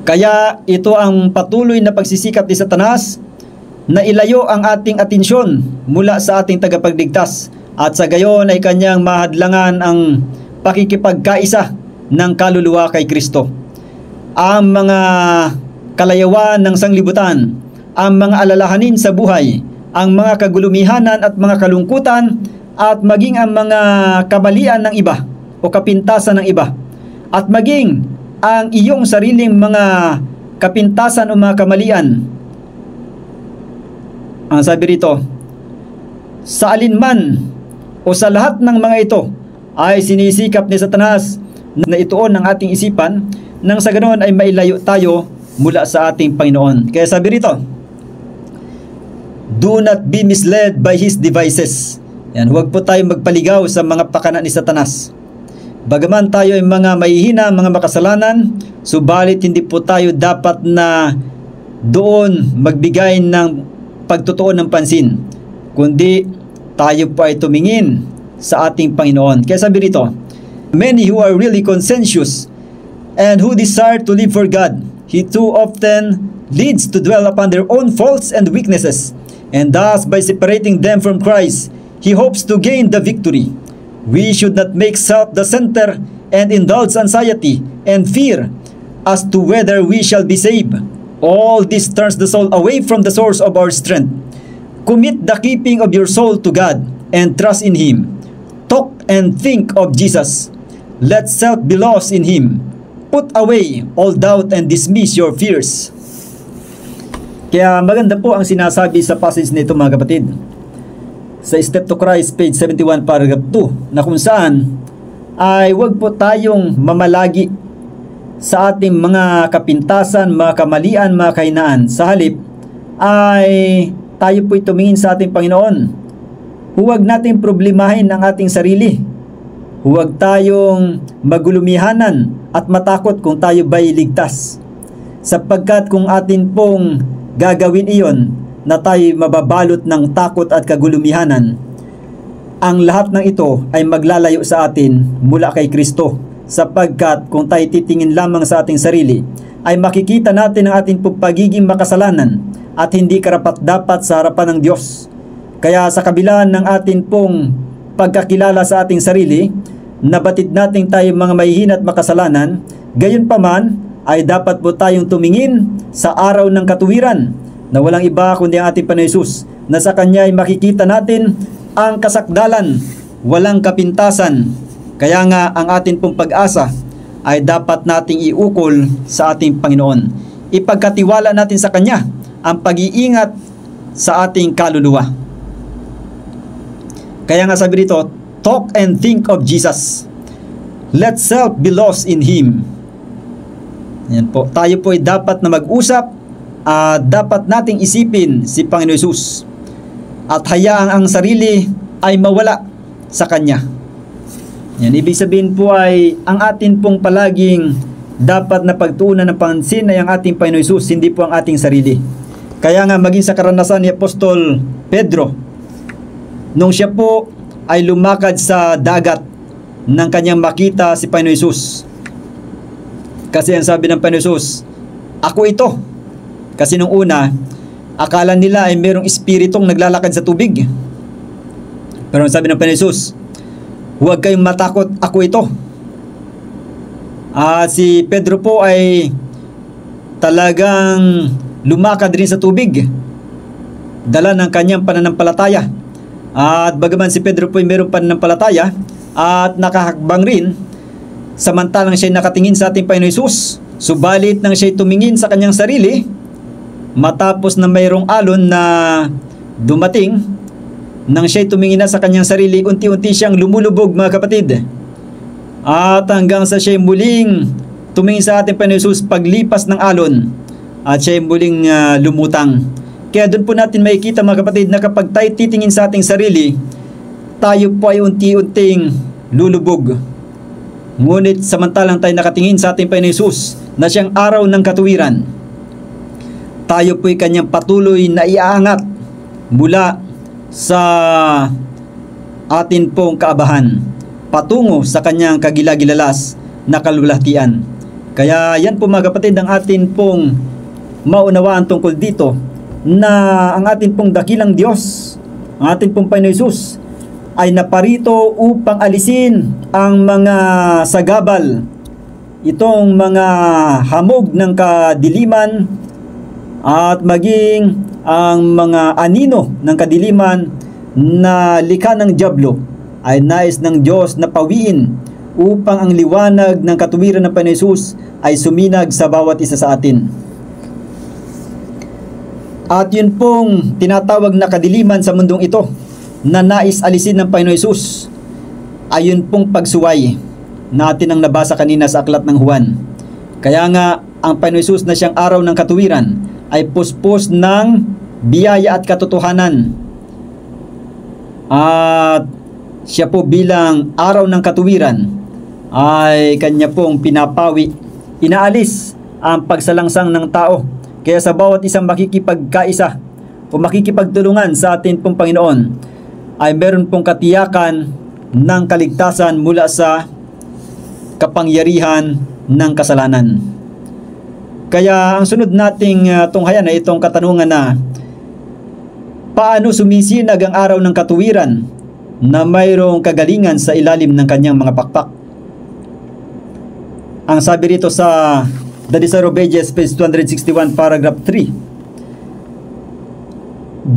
kaya ito ang patuloy na pagsisikap ni Satanas na ilayo ang ating atensyon mula sa ating tagapagligtas at sa gayon ay kanyang mahadlangan ang pakikipagkaisa ng kaluluwa kay Kristo. Ang mga kalayawan ng sanglibutan, ang mga alalahanin sa buhay, ang mga kagulumihanan at mga kalungkutan at maging ang mga kamalian ng iba o kapintasan ng iba at maging ang iyong sariling mga kapintasan o mga kamalian. Ang sabi rito, sa alinman o sa lahat ng mga ito ay sinisikap ni Satanas na ituon ang ating isipan nang sa ganoon ay mailayo tayo mula sa ating Panginoon. Kaya sabi rito, do not be misled by his devices. Yan, huwag po tayo magpaligaw sa mga pakana ni Satanas. Bagaman tayo ay mga mahihina, mga makasalanan, subalit hindi po tayo dapat na doon magbigay ng pagtutuon ng pansin, kundi tayo po ay tumingin sa ating Panginoon. Kaya sabi rito, many who are really conscientious and who desire to live for God, he too often leads to dwell upon their own faults and weaknesses, and thus by separating them from Christ, he hopes to gain the victory. We should not make self the center and indulge anxiety and fear as to whether we shall be saved. All this turns the soul away from the source of our strength. Commit the keeping of your soul to God and trust in Him. Talk and think of Jesus. Let self be lost in Him. Put away all doubt and dismiss your fears. Kaya maganda po ang sinasabi sa passage nito mga kapatid. Sa Step to Christ, page 71, paragraph 2, na kung saan ay huwag po tayong mamalagi sa ating mga kapintasan, mga kamalian, mga kahinaan. Sa halip ay tayo po'y tumingin sa ating Panginoon. Huwag nating problemahin ang ating sarili. Huwag tayong magulumihanan at matakot kung tayo ba'y ligtas. Sapagkat kung atin pong gagawin iyon na tayo mababalot ng takot at kagulumihanan, ang lahat ng ito ay maglalayo sa atin mula kay Kristo. Sapagkat kung tayo titingin lamang sa ating sarili, ay makikita natin ang ating pagiging makasalanan at hindi karapat-dapat sa harapan ng Diyos. Kaya sa kabila ng atin pong pagkakilala sa ating sarili, nabatid natin tayo mga mahihina at makasalanan, gayon pa man ay dapat po tayong tumingin sa araw ng katuwiran na walang iba kundi ang ating Panginoon Hesus, na sa Kanya ay makikita natin ang kasakdalan, walang kapintasan. Kaya nga ang atin pong pag-asa ay dapat nating iukol sa ating Panginoon. Ipagkatiwala natin sa Kanya ang pag-iingat sa ating kaluluwa. Kaya nga sabi dito, talk and think of Jesus. Let self be lost in Him. Yan po. Tayo po ay dapat na mag-usap at dapat nating isipin si Panginoon Hesus at hayaang ang sarili ay mawala sa Kanya. Yan, ibig sabihin po ay ang atin pong palaging dapat na pagtuunan ng pansin ay ang ating Panginoon Hesus, hindi po ang ating sarili. Kaya nga maging sa karanasan ni Apostol Pedro, nung siya po ay lumakad sa dagat nang kanyang makita si Panginoon Hesus. Kasi ang sabi ng Panginoon Hesus, ako ito. Kasi nung una, akala nila ay merong espiritong naglalakad sa tubig. Pero ang sabi ng Panginoon Hesus, huwag kayong matakot, ako ito. Si Pedro po ay talagang lumakad rin sa tubig, dala ng kanyang pananampalataya. At bagaman si Pedro po ay mayroong pananampalataya at nakahakbang rin, samantalang siya nakatingin sa ating Panginoon Hesus, Subalit nang siya'y tumingin sa kanyang sarili, matapos na mayroong alon na dumating, nang siya'y tumingin na sa kanyang sarili, unti-unti siyang lumulubog, mga kapatid. At hanggang sa siya'y muling tumingin sa ating Panginoon Jesus paglipas ng alon, at siya'y muling lumutang. Kaya doon po natin makikita, mga kapatid, na kapag tayo titingin sa ating sarili, tayo po ay unti-unting lulubog. Ngunit samantalang tayo nakatingin sa ating Panginoon Jesus na siyang araw ng katuwiran, tayo po ay kanyang patuloy na iaangat mula sa atin pong kaabahan patungo sa kanyang kagilagilalas na kalulahtian. Kaya yan po, mga kapatid, ang atin pong maunawaan tungkol dito, na ang atin pong dakilang Diyos, ang atin pong Panginoon Jesus, ay naparito upang alisin ang mga sagabal, itong mga hamog ng kadiliman, at maging ang mga anino ng kadiliman na likha ng dyablo ay nais ng Diyos na pawiin upang ang liwanag ng katuwiran ng Panginoon Jesus ay suminag sa bawat isa sa atin. At yun pong tinatawag na kadiliman sa mundong ito na nais alisin ng Panginoon Jesus, ayun pong pagsuway natin ang nabasa kanina sa aklat ng Juan. Kaya nga, ang Panginoon Jesus na siyang araw ng katuwiran ay puspos ng biyaya at katotohanan. At siya po bilang araw ng katuwiran ay kanya pong pinapawi, inaalis ang pagsalangsang ng tao. Kaya sa bawat isang makikipagkaisa o makikipagtulungan sa atin pong Panginoon ay meron pong katiyakan ng kaligtasan mula sa kapangyarihan ng kasalanan. Kaya ang sunod nating tunghayan ay itong katanungan na paano sumisinag ang araw ng katuwiran na mayroong kagalingan sa ilalim ng kanyang mga pakpak. Ang sabi rito sa The Desire of Ages, page 261, paragraph 3.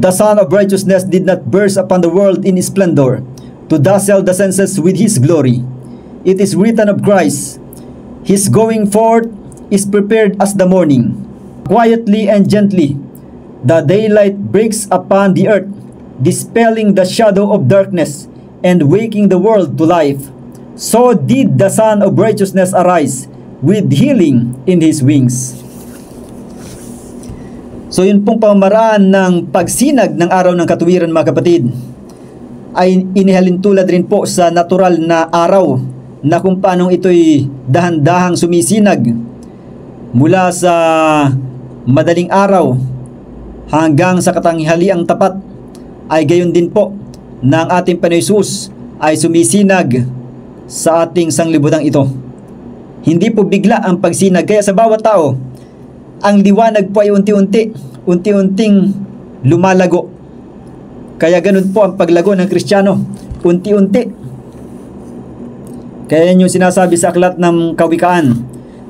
The Son of Righteousness did not burst upon the world in splendor, to dazzle the senses with His glory. It is written of Christ, His going forth is prepared as the morning. Quietly and gently, the daylight breaks upon the earth, dispelling the shadow of darkness and waking the world to life. So did the Son of Righteousness arise, with healing in His wings. So yun pong pamamaraan ng pagsinag ng araw ng katuwiran, mga kapatid, ay inihalin tulad rin po sa natural na araw na kung paanong ito'y dahan-dahang sumisinag mula sa madaling araw hanggang sa katanghaliang tapat, ay gayon din po na ang ating Panginoon Jesus ay sumisinag sa ating sanglibutan ito. Hindi po bigla ang pagsinag. Kaya sa bawat tao, ang liwanag po ay unti-unting lumalago. Kaya ganun po ang paglago ng Kristiyano, unti-unti. Kaya yun yung sinasabi sa aklat ng Kawikaan,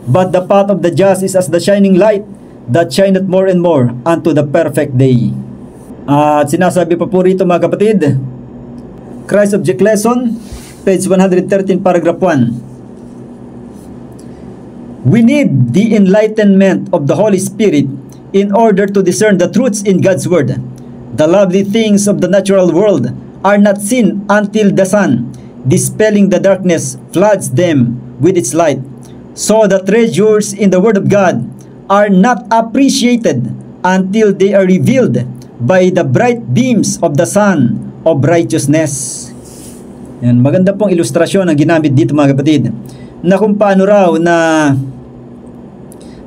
but the path of the just is as the shining light that shineth more and more unto the perfect day. At sinasabi pa po rito, mga kapatid, Christ Object Lesson, page 113, paragraph 1. We need the enlightenment of the Holy Spirit in order to discern the truths in God's Word. The lovely things of the natural world are not seen until the sun, dispelling the darkness, floods them with its light. So the treasures in the Word of God are not appreciated until they are revealed by the bright beams of the Sun of Righteousness. Yan, maganda pong ilustrasyon ang ginamit dito, mga kapatid, na kung paano raw na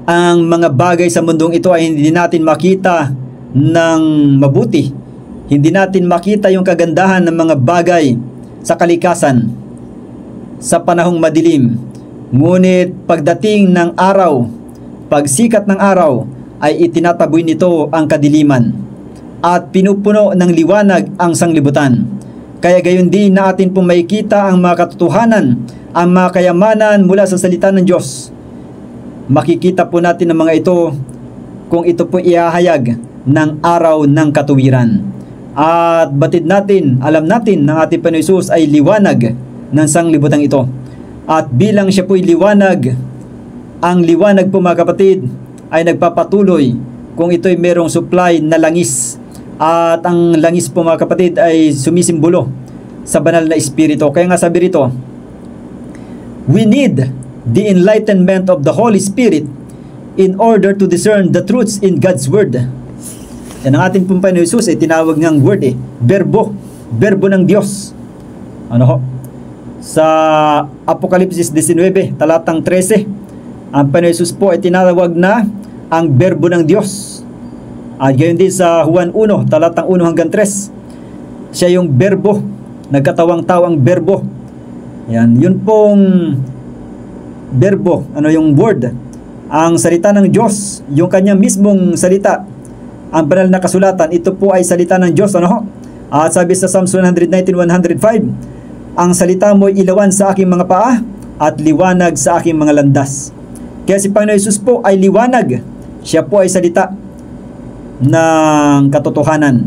ang mga bagay sa mundong ito ay hindi natin makita ng mabuti. Hindi natin makita yung kagandahan ng mga bagay sa kalikasan sa panahong madilim. Ngunit pagdating ng araw, pagsikat ng araw, ay itinataboy nito ang kadiliman at pinupuno ng liwanag ang sanglibutan. Kaya gayon din na atin pong makikita ang mga katotohanan, ang mga kayamanan mula sa salita ng Diyos. Makikita po natin ang mga ito kung ito po ihahayag ng araw ng katuwiran. At batid natin, alam natin ng ating Panginoon Jesus ay liwanag ng sanglibutan ito. At bilang siya po'y liwanag Ang liwanag po mga kapatid ay nagpapatuloy kung ito'y merong supply na langis. At ang langis po mga kapatid ay sumisimbolo sa banal na espiritu. Kaya nga sabi rito, we need the enlightenment of the Holy Spirit in order to discern the truths in God's Word. Yan ang ating Panginoon Jesus ay tinawag niyang word verbo ng Diyos. Ano ho? Sa Apokalipsis 19, talatang 13, ang Panginoon Jesus po ay tinawag na ang verbo ng Diyos. At gayon din sa Juan 1, talatang 1 hanggang 3, siya yung verbo, nagkatawang tao ang verbo. Yan, yun pong verbo, yung word, ang salita ng Diyos, yung kanyang mismong salita, ang banal na kasulatan, ito po ay salita ng Diyos. At sabi sa Psalms 119:105, ang salita mo ay ilawan sa aking mga paa at liwanag sa aking mga landas. Kaya si Panginoon Jesus po ay liwanag. Siya po ay salita ng katotohanan.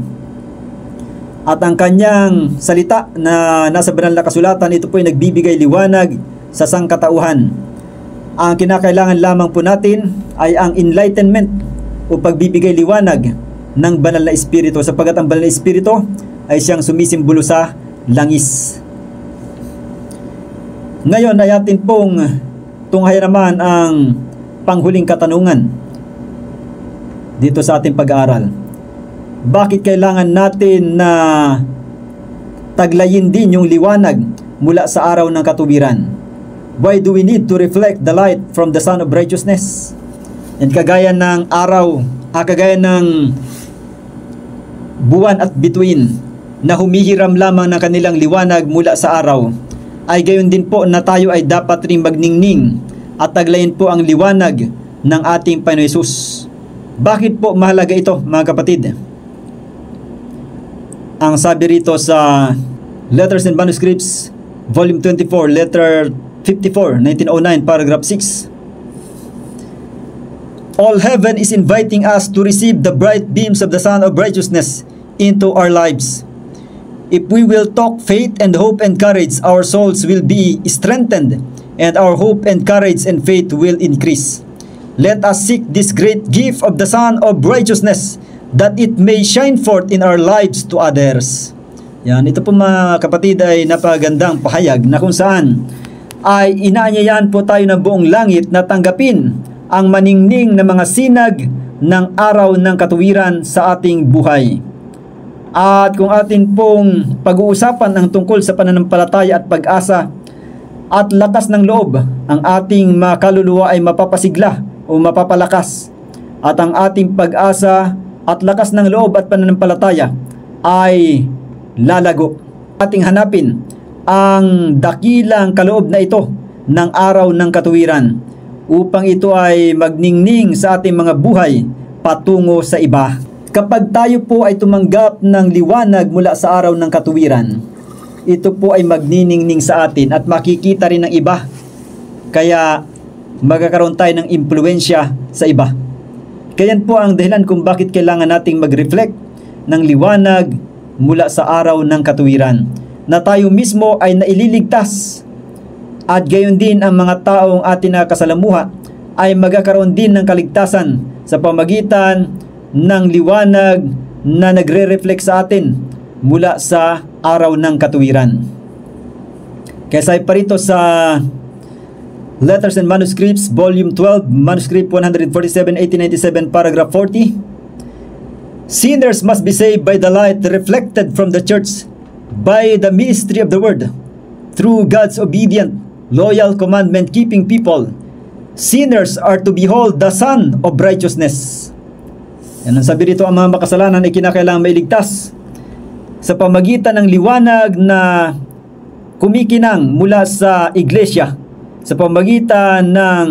At ang kanyang salita na nasa banal na kasulatan, ito po ay nagbibigay liwanag sa sangkatauhan. Ang kinakailangan lamang po natin ay ang enlightenment o pagbibigay liwanag ng banal na espiritu, sapagkat ang banal na espiritu ay siyang sumisimbolo sa langis. Ngayon ay atin pong tunghayan naman ang panghuling katanungan dito sa ating pag-aaral. Bakit kailangan natin na taglayin din yung liwanag mula sa araw ng katuwiran? Why do we need to reflect the light from the Sun of Righteousness? Yan kagaya ng araw, kagaya ng buwan at bituin na humihiram lamang ng kanilang liwanag mula sa araw, ay gayon din po na tayo ay dapat rin magningning at taglayin po ang liwanag ng ating Panginoon Jesus. Bakit po mahalaga ito mga kapatid? Ang sabi rito sa Letters and Manuscripts, Volume 24, Letter 54, 1909, Paragraph 6. All heaven is inviting us to receive the bright beams of the Sun of Righteousness into our lives. If we will talk faith and hope and courage, our souls will be strengthened, and our hope and courage and faith will increase. Let us seek this great gift of the Sun of Righteousness, that it may shine forth in our lives to others. Yan, ito po mga kapatid ay napagandang pahayag na kung saan ay inaanyayahan po tayo ng buong langit na tanggapin ang maningning na mga sinag ng araw ng katuwiran sa ating buhay. At kung atin pong pag-uusapan ang tungkol sa pananampalataya at pag-asa at lakas ng loob, ang ating mga kaluluwa ay mapapasigla o mapapalakas. At ang ating pag-asa at lakas ng loob at pananampalataya ay lalago. Ating hanapin ang dakilang kaloob na ito ng araw ng katuwiran upang ito ay magningning sa ating mga buhay patungo sa iba. Kapag tayo po ay tumanggap ng liwanag mula sa araw ng katuwiran, ito po ay magniningning sa atin at makikita rin ng iba. Kaya magkakaroon tayo ng impluensya sa iba. Kaya po ang dahilan kung bakit kailangan nating mag-reflect ng liwanag mula sa araw ng katuwiran, na tayo mismo ay naililigtas. At gayon din ang mga taong atin na kasalamuha ay magkakaroon din ng kaligtasan sa pamagitan ng liwanag na nagre-reflect sa atin mula sa araw ng katuwiran. Kaya sabi pa rito sa Letters and Manuscripts, Volume 12, Manuscript 147, 1897, Paragraph 40, sinners must be saved by the light reflected from the church by the ministry of the word. Through God's obedient, loyal, commandment-keeping people, sinners are to behold the Sun of Righteousness. Yan ang sabi rito, ang mga makasalanan ay kinakailangan mailigtas sa pamagitan ng liwanag na kumikinang mula sa iglesia, sa pamagitan ng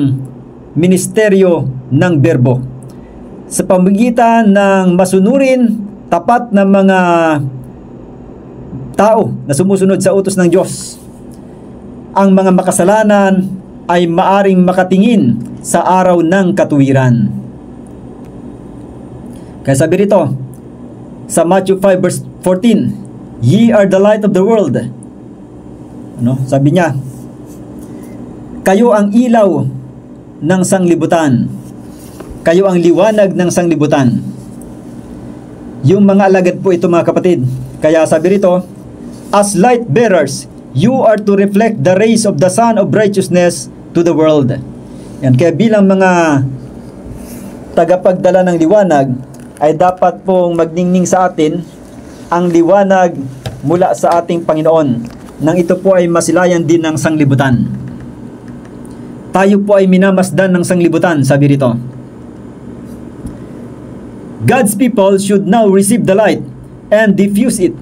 ministeryo ng berbo, sa pamagitan ng masunurin, tapat na mga tao na sumusunod sa utos ng Diyos. Ang mga makasalanan ay maaring makatingin sa araw ng katuwiran. Kaya sabi rito sa Matthew 5 verse 14, ye are the light of the world. Sabi niya, kayo ang ilaw ng sanglibutan. Kayo ang liwanag ng sanglibutan. Yung mga alagad po ito mga kapatid. Kaya sabi rito, as light bearers, you are to reflect the rays of the Son of Righteousness to the world. Yan, kaya bilang mga tagapagdala ng liwanag, ay dapat pong magningning sa atin ang liwanag mula sa ating Panginoon, nang ito po ay masilayan din ng sanglibutan. Tayo po ay minamasdan ng sanglibutan, sabi rito. God's people should now receive the light and diffuse it.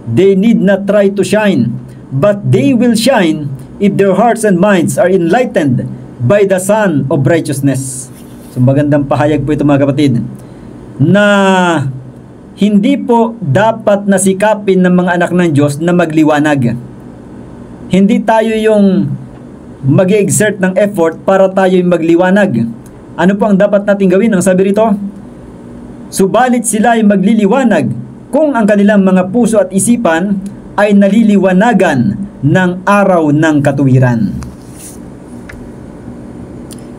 They need not try to shine, but they will shine if their hearts and minds are enlightened by the Son of Righteousness. So magandang pahayag po ito mga kapatid, na hindi po dapat nasikapin ng mga anak ng Diyos na magliwanag. Hindi tayo yung mag-exert ng effort para tayo yung magliwanag. Ano po ang dapat natin gawin? Ang sabi rito, subalit sila ay magliliwanag kung ang kanilang mga puso at isipan ay naliliwanagan ng araw ng katuwiran.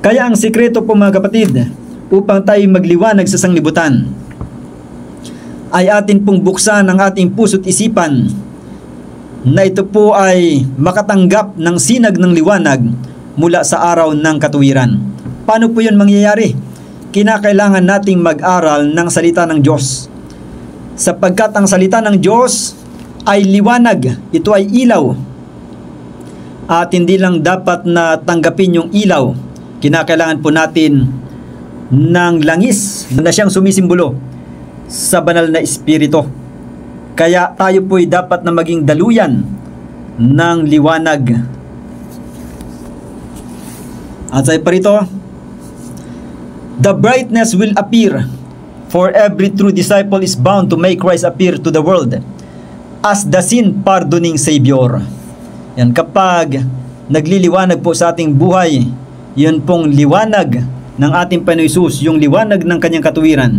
Kaya ang sikreto po mga kapatid, upang tayo magliwanag sa sanglibutan, ay atin pong buksan ang ating puso't isipan na ito po ay makatanggap ng sinag ng liwanag mula sa araw ng katuwiran. Paano po yun mangyayari? Kinakailangan nating mag-aral ng salita ng Diyos, sapagkat ang salita ng Diyos ay liwanag, ito ay ilaw. At hindi lang dapat na tanggapin yung ilaw, kinakailangan po natin ng langis na siyang sumisimbolo sa banal na espiritu. Kaya tayo po'y dapat na maging daluyan ng liwanag. At sabi pa rito, the brightness will appear, for every true disciple is bound to make Christ appear to the world as the sin-pardoning Savior. Yan, kapag nagliliwanag po sa ating buhay, yun pong liwanag ng ating Panginoon Hesus, yung liwanag ng kanyang katuwiran.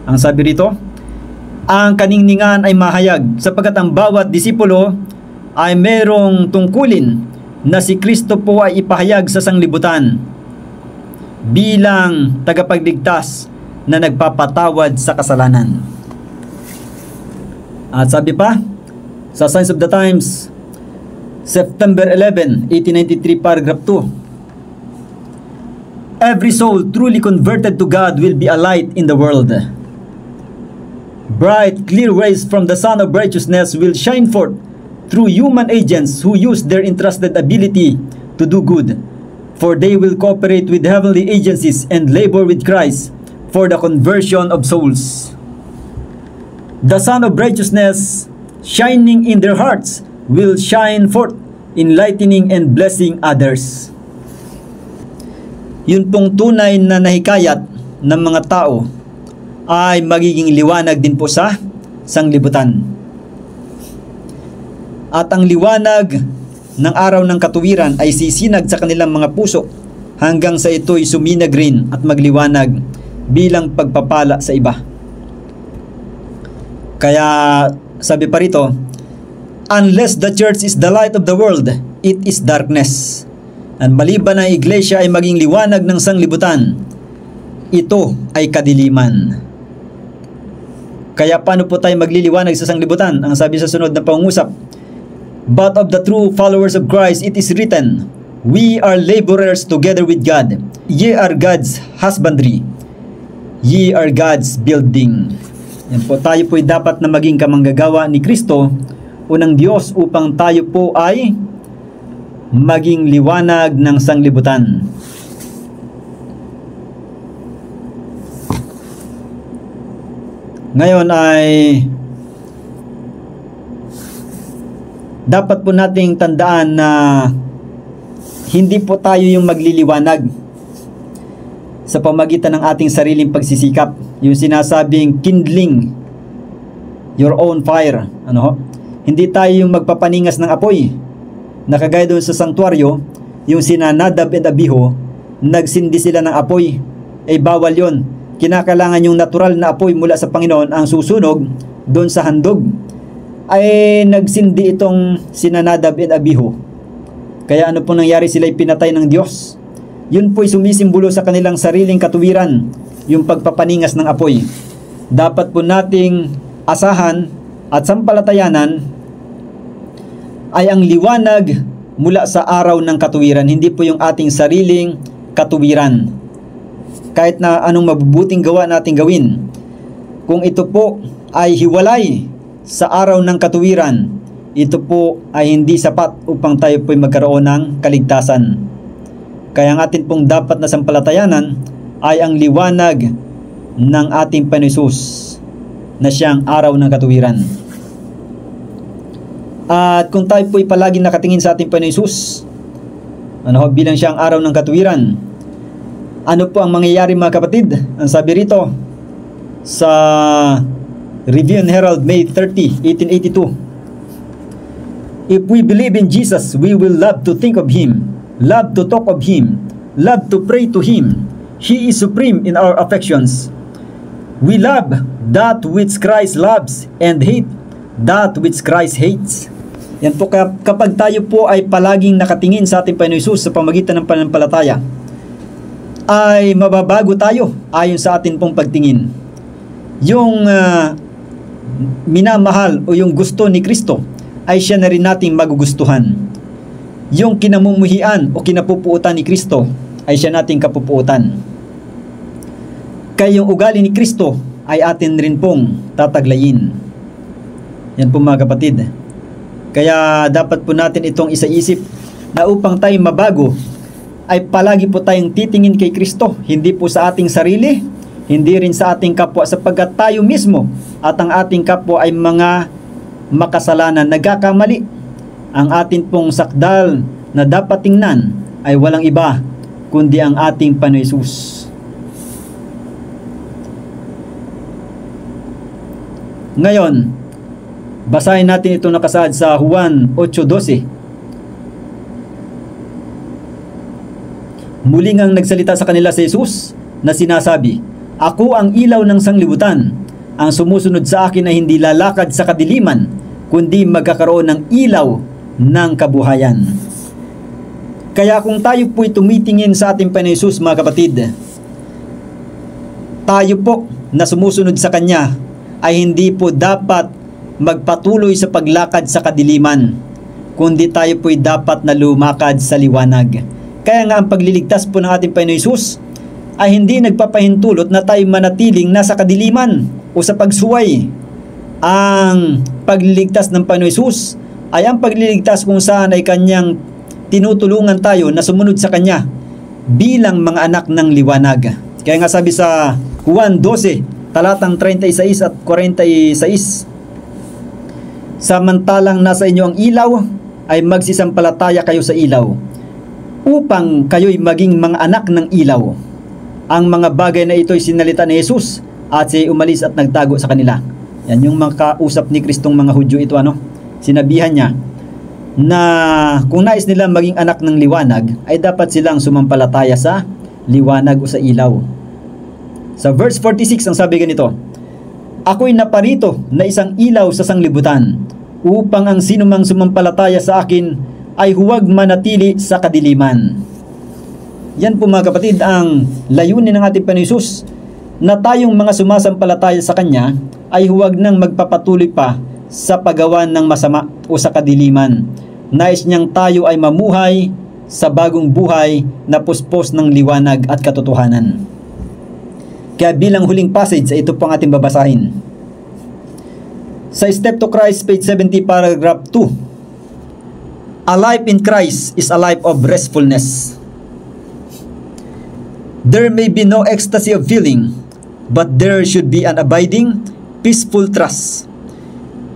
Ang sabi rito, ang kaningningan ay mahayag, sapagkat ang bawat disipulo ay merong tungkulin na si Kristo po ay ipahayag sa sanglibutan bilang tagapagligtas na nagpapatawad sa kasalanan. At sabi pa, sa Signs of the Times, September 11, 1893, paragraph 2, every soul truly converted to God will be a light in the world. Bright, clear rays from the Son of Righteousness will shine forth through human agents who use their entrusted ability to do good, for they will cooperate with heavenly agencies and labor with Christ for the conversion of souls. The Son of Righteousness, shining in their hearts, will shine forth, enlightening and blessing others. Yun pong tunay na nahikayat ng mga tao ay magiging liwanag din po sa sanglibutan. At ang liwanag ng araw ng katuwiran ay sisinag sa kanilang mga puso hanggang sa ito'y suminag rin at magliwanag bilang pagpapala sa iba. Kaya sabi pa rito, unless the church is the light of the world, it is darkness. At maliban ang iglesia ay maging liwanag ng sanglibutan, ito ay kadiliman. Kaya paano po tayo magliliwanag sa sanglibutan? Ang sabi sa sunod na pangungusap, but of the true followers of Christ it is written, we are laborers together with God. Ye are God's husbandry. Ye are God's building. Yan po, tayo po ay dapat na maging kamanggagawa ni Kristo o ng Diyos upang tayo po ay maging liwanag ng sanglibutan. Ngayon ay dapat po nating tandaan na hindi po tayo yung magliliwanag sa pamagitan ng ating sariling pagsisikap. Yung sinasabing kindling your own fire. Hindi tayo yung magpapaningas ng apoy. Nakagaya doon sa sanktuaryo, yung sina Nadab and Abihu, nagsindi sila ng apoy. Bawal yon. Kinakailangan yung natural na apoy mula sa Panginoon ang susunog doon sa handog. Nagsindi itong sina Nadab and Abihu. Kaya ano pong nangyari, sila'y pinatay ng Diyos. yun po'y sumisimbolo sa kanilang sariling katuwiran, yung pagpapaningas ng apoy. Dapat po nating asahan at sampalatayanan ay ang liwanag mula sa araw ng katuwiran, hindi po yung ating sariling katuwiran. Kahit na anong mabubuting gawa nating gawin, kung ito po ay hiwalay sa araw ng katuwiran, ito po ay hindi sapat upang tayo po'y magkaroon ng kaligtasan. Kaya ang atin pong dapat na sampalatayanan ay ang liwanag ng ating Panginoon Hesus na siyang araw ng katuwiran. At kung tayo po'y palagi nakatingin sa ating Panginoon Hesus, bilang siyang araw ng katuwiran, ano po ang mangyayari mga kapatid? Ang sabi rito sa Review and Herald, May 30, 1882, if we believe in Jesus, we will love to think of Him, love to talk of Him, love to pray to Him. He is supreme in our affections. We love that which Christ loves and hate that which Christ hates. Yan po, kapag tayo po ay palaging nakatingin sa ating Panginoon Hesus sa pamagitan ng pananampalataya, ay mababago tayo ayon sa atin pong pagtingin. Yung minamahal o yung gusto ni Kristo ay siya na rin nating magugustuhan. Yung kinamumuhian o kinapupuutan ni Kristo ay siya nating kapupuutan. Kaya yung ugali ni Kristo ay atin rin pong tataglayin. Yan po mga kapatid. Kaya dapat po natin itong isaisip na upang tayo mabago ay palagi po tayong titingin kay Kristo, hindi po sa ating sarili, hindi rin sa ating kapwa, sapagkat tayo mismo at ang ating kapwa ay mga makasalanan, nagkakamali. Ang atin pong sakdal na dapat tingnan ay walang iba kundi ang ating Panginoon Hesus. Ngayon, basahin natin itong nakasaad sa Juan 8:12. Muli ngang nagsalita sa kanila si Jesus na sinasabi, "Ako ang ilaw ng sanglibutan. Ang sumusunod sa akin ay hindi lalakad sa kadiliman, kundi magkakaroon ng ilaw ng kabuhayan." Kaya kung tayo po'y tumitingin sa ating Panginoon Hesus, mga kapatid, tayo po na sumusunod sa Kanya ay hindi po dapat magpatuloy sa paglakad sa kadiliman, kundi tayo po'y dapat na lumakad sa liwanag. Kaya nga ang pagliligtas po ng ating Panginoon Hesus ay hindi nagpapahintulot na tayo manatiling nasa kadiliman o sa pagsuway. Ang pagliligtas ng Panginoon Hesus ay ang pagliligtas kung saan ay Kanyang tinutulungan tayo na sumunod sa Kanya bilang mga anak ng liwanag. Kaya nga sabi sa Juan 12, talatang 36 at 46, samantalang nasa inyo ang ilaw, ay magsisampalataya kayo sa ilaw, upang kayo'y maging mga anak ng ilaw. Ang mga bagay na ito'y sinalita ni Jesus at siya'y umalis at nagtago sa kanila. Yan yung mga kausap ni Kristong mga Hudyo ito, sinabihan niya na kung nais nila maging anak ng liwanag, ay dapat silang sumampalataya sa liwanag o sa ilaw. Sa verse 46, ang sabi ganito, "Ako'y naparito na isang ilaw sa sanglibutan, upang ang sinumang sumampalataya sa akin ay huwag manatili sa kadiliman." Yan po mga kapatid ang layunin ng ating Panginoon Hesus, na tayong mga sumasampalataya sa Kanya ay huwag nang magpapatuloy pa sa paggawa ng masama o sa kadiliman. Nais niyang tayo ay mamuhay sa bagong buhay na puspos ng liwanag at katotohanan. Kaya bilang huling passage, ito po ang ating babasahin. Sa Step to Christ, page 70, paragraph 2. "A life in Christ is a life of restfulness. There may be no ecstasy of feeling, but there should be an abiding, peaceful trust.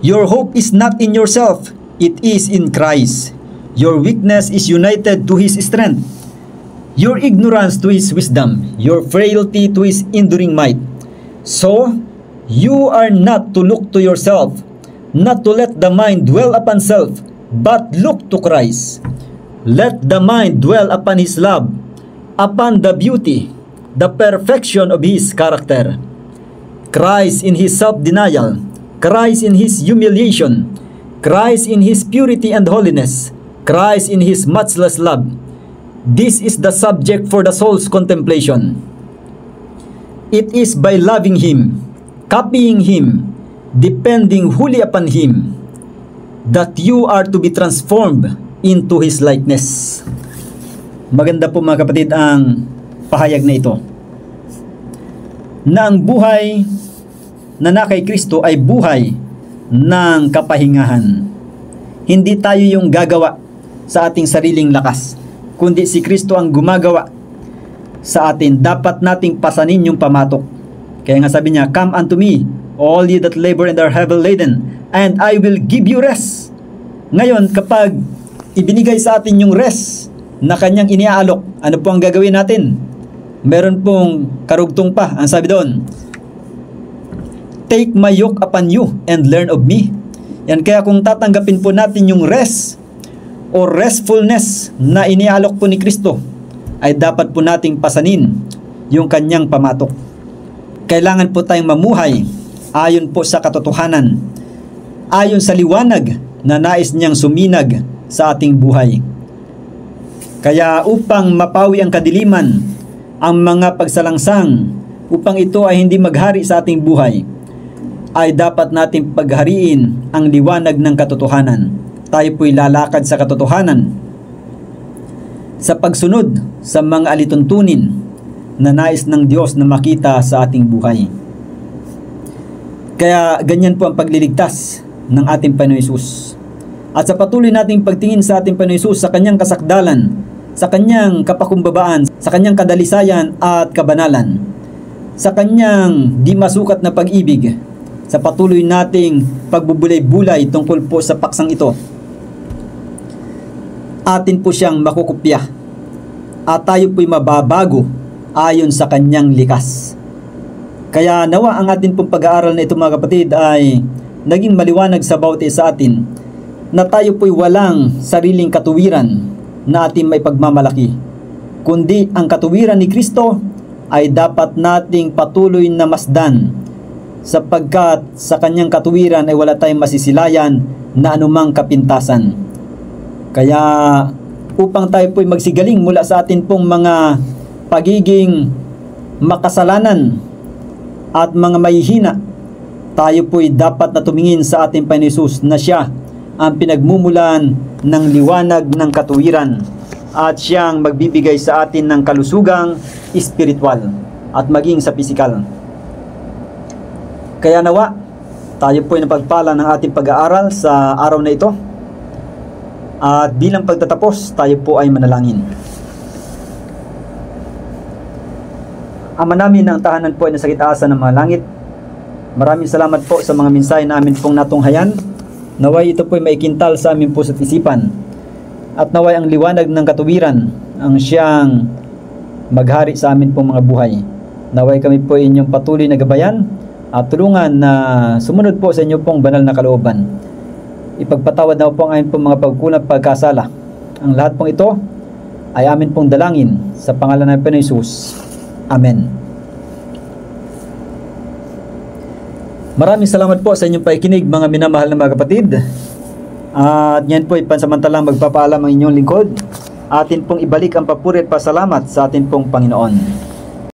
Your hope is not in yourself, it is in Christ. Your weakness is united to His strength, your ignorance to His wisdom, your frailty to His enduring might. So, you are not to look to yourself, not to let the mind dwell upon self, but look to Christ. Let the mind dwell upon His love, upon the beauty, the perfection of His character. Christ in His self-denial, Christ in His humiliation, Christ in His purity and holiness, Christ in His matchless love. This is the subject for the soul's contemplation. It is by loving Him, copying Him, depending wholly upon Him, that you are to be transformed into His likeness. Maganda po mga kapatid ang pahayag na ito. Na ang buhay na kay Kristo ay buhay ng kapahingahan. Hindi tayo yung gagawa sa ating sariling lakas, kundi si Kristo ang gumagawa sa atin. Dapat nating pasanin yung pamatok. Kaya nga sabi niya, "Come unto me, all ye that labor and are heavy laden, and I will give you rest." Ngayon, kapag ibinigay sa atin yung rest na kanyang iniaalok, ano po ang gagawin natin? Meron pong karugtong pa. Ang sabi doon, "Take my yoke upon you and learn of me." Yan, kaya kung tatanggapin po natin yung rest o restfulness na inialok po ni Kristo, ay dapat po nating pasanin yung kanyang pamatok. Kailangan po tayong mamuhay ayon po sa katotohanan, ayon sa liwanag na nais niyang suminag sa ating buhay. Kaya upang mapawi ang kadiliman, ang mga pagsalangsang, upang ito ay hindi maghari sa ating buhay, ay dapat nating paghariin ang liwanag ng katotohanan. Tayo po'y lalakad sa katotohanan sa pagsunod sa mga alituntunin na nais ng Diyos na makita sa ating buhay. Kaya ganyan po ang pagliligtas ng ating Panginoon Hesus. At sa patuloy nating pagtingin sa ating Panginoon Hesus, sa kanyang kasakdalan, sa kanyang kapakumbabaan, sa kanyang kadalisayan at kabanalan, sa kanyang di masukat na pag-ibig, sa patuloy nating pagbubulay-bulay tungkol po sa paksang ito, atin po siyang makukupya at tayo po'y mababago ayon sa kanyang likas. Kaya nawa ang atin pong pag-aaral na ito mga kapatid ay naging maliwanag sa bawat isa atin na tayo po'y walang sariling katuwiran na ating may pagmamalaki, kundi ang katuwiran ni Kristo ay dapat nating patuloy na masdan, sapagkat sa kanyang katuwiran ay wala tayong masisilayan na anumang kapintasan. Kaya upang tayo po'y magsigaling mula sa atin pong mga pagiging makasalanan at mga mahihina, tayo po'y dapat na tumingin sa ating Panginoon Hesus na siya ang pinagmumulan ng liwanag ng katuwiran at siyang magbibigay sa atin ng kalusugang espiritual at maging sa pisikal. Kaya nawa, tayo po'y napagpala ng ating pag-aaral sa araw na ito. At bilang pagtatapos, tayo po ay manalangin. Ama namin, ang tahanan po ay nasa itaasa ng mga langit, maraming salamat po sa mga mensahe na amin pong natunghayan. Naway ito po'y maikintal sa amin puso at isipan. At naway ang liwanag ng katuwiran ang siyang maghari sa amin pong mga buhay. Naway kami po inyong patuloy na gabayan at tulungan na sumunod po sa inyo pong banal na kalooban. Ipagpatawad na po ang amin pong mga pagkulang pagkasala. Ang lahat pong ito ay amin pong dalangin sa pangalan ng Panginoon Hesus. Amen. Maraming salamat po sa inyong pakikinig mga minamahal na mga kapatid. At yan po ay pansamantalang magpapaalam ang inyong lingkod. Atin pong ibalik ang papuri at pasalamat sa atin pong Panginoon.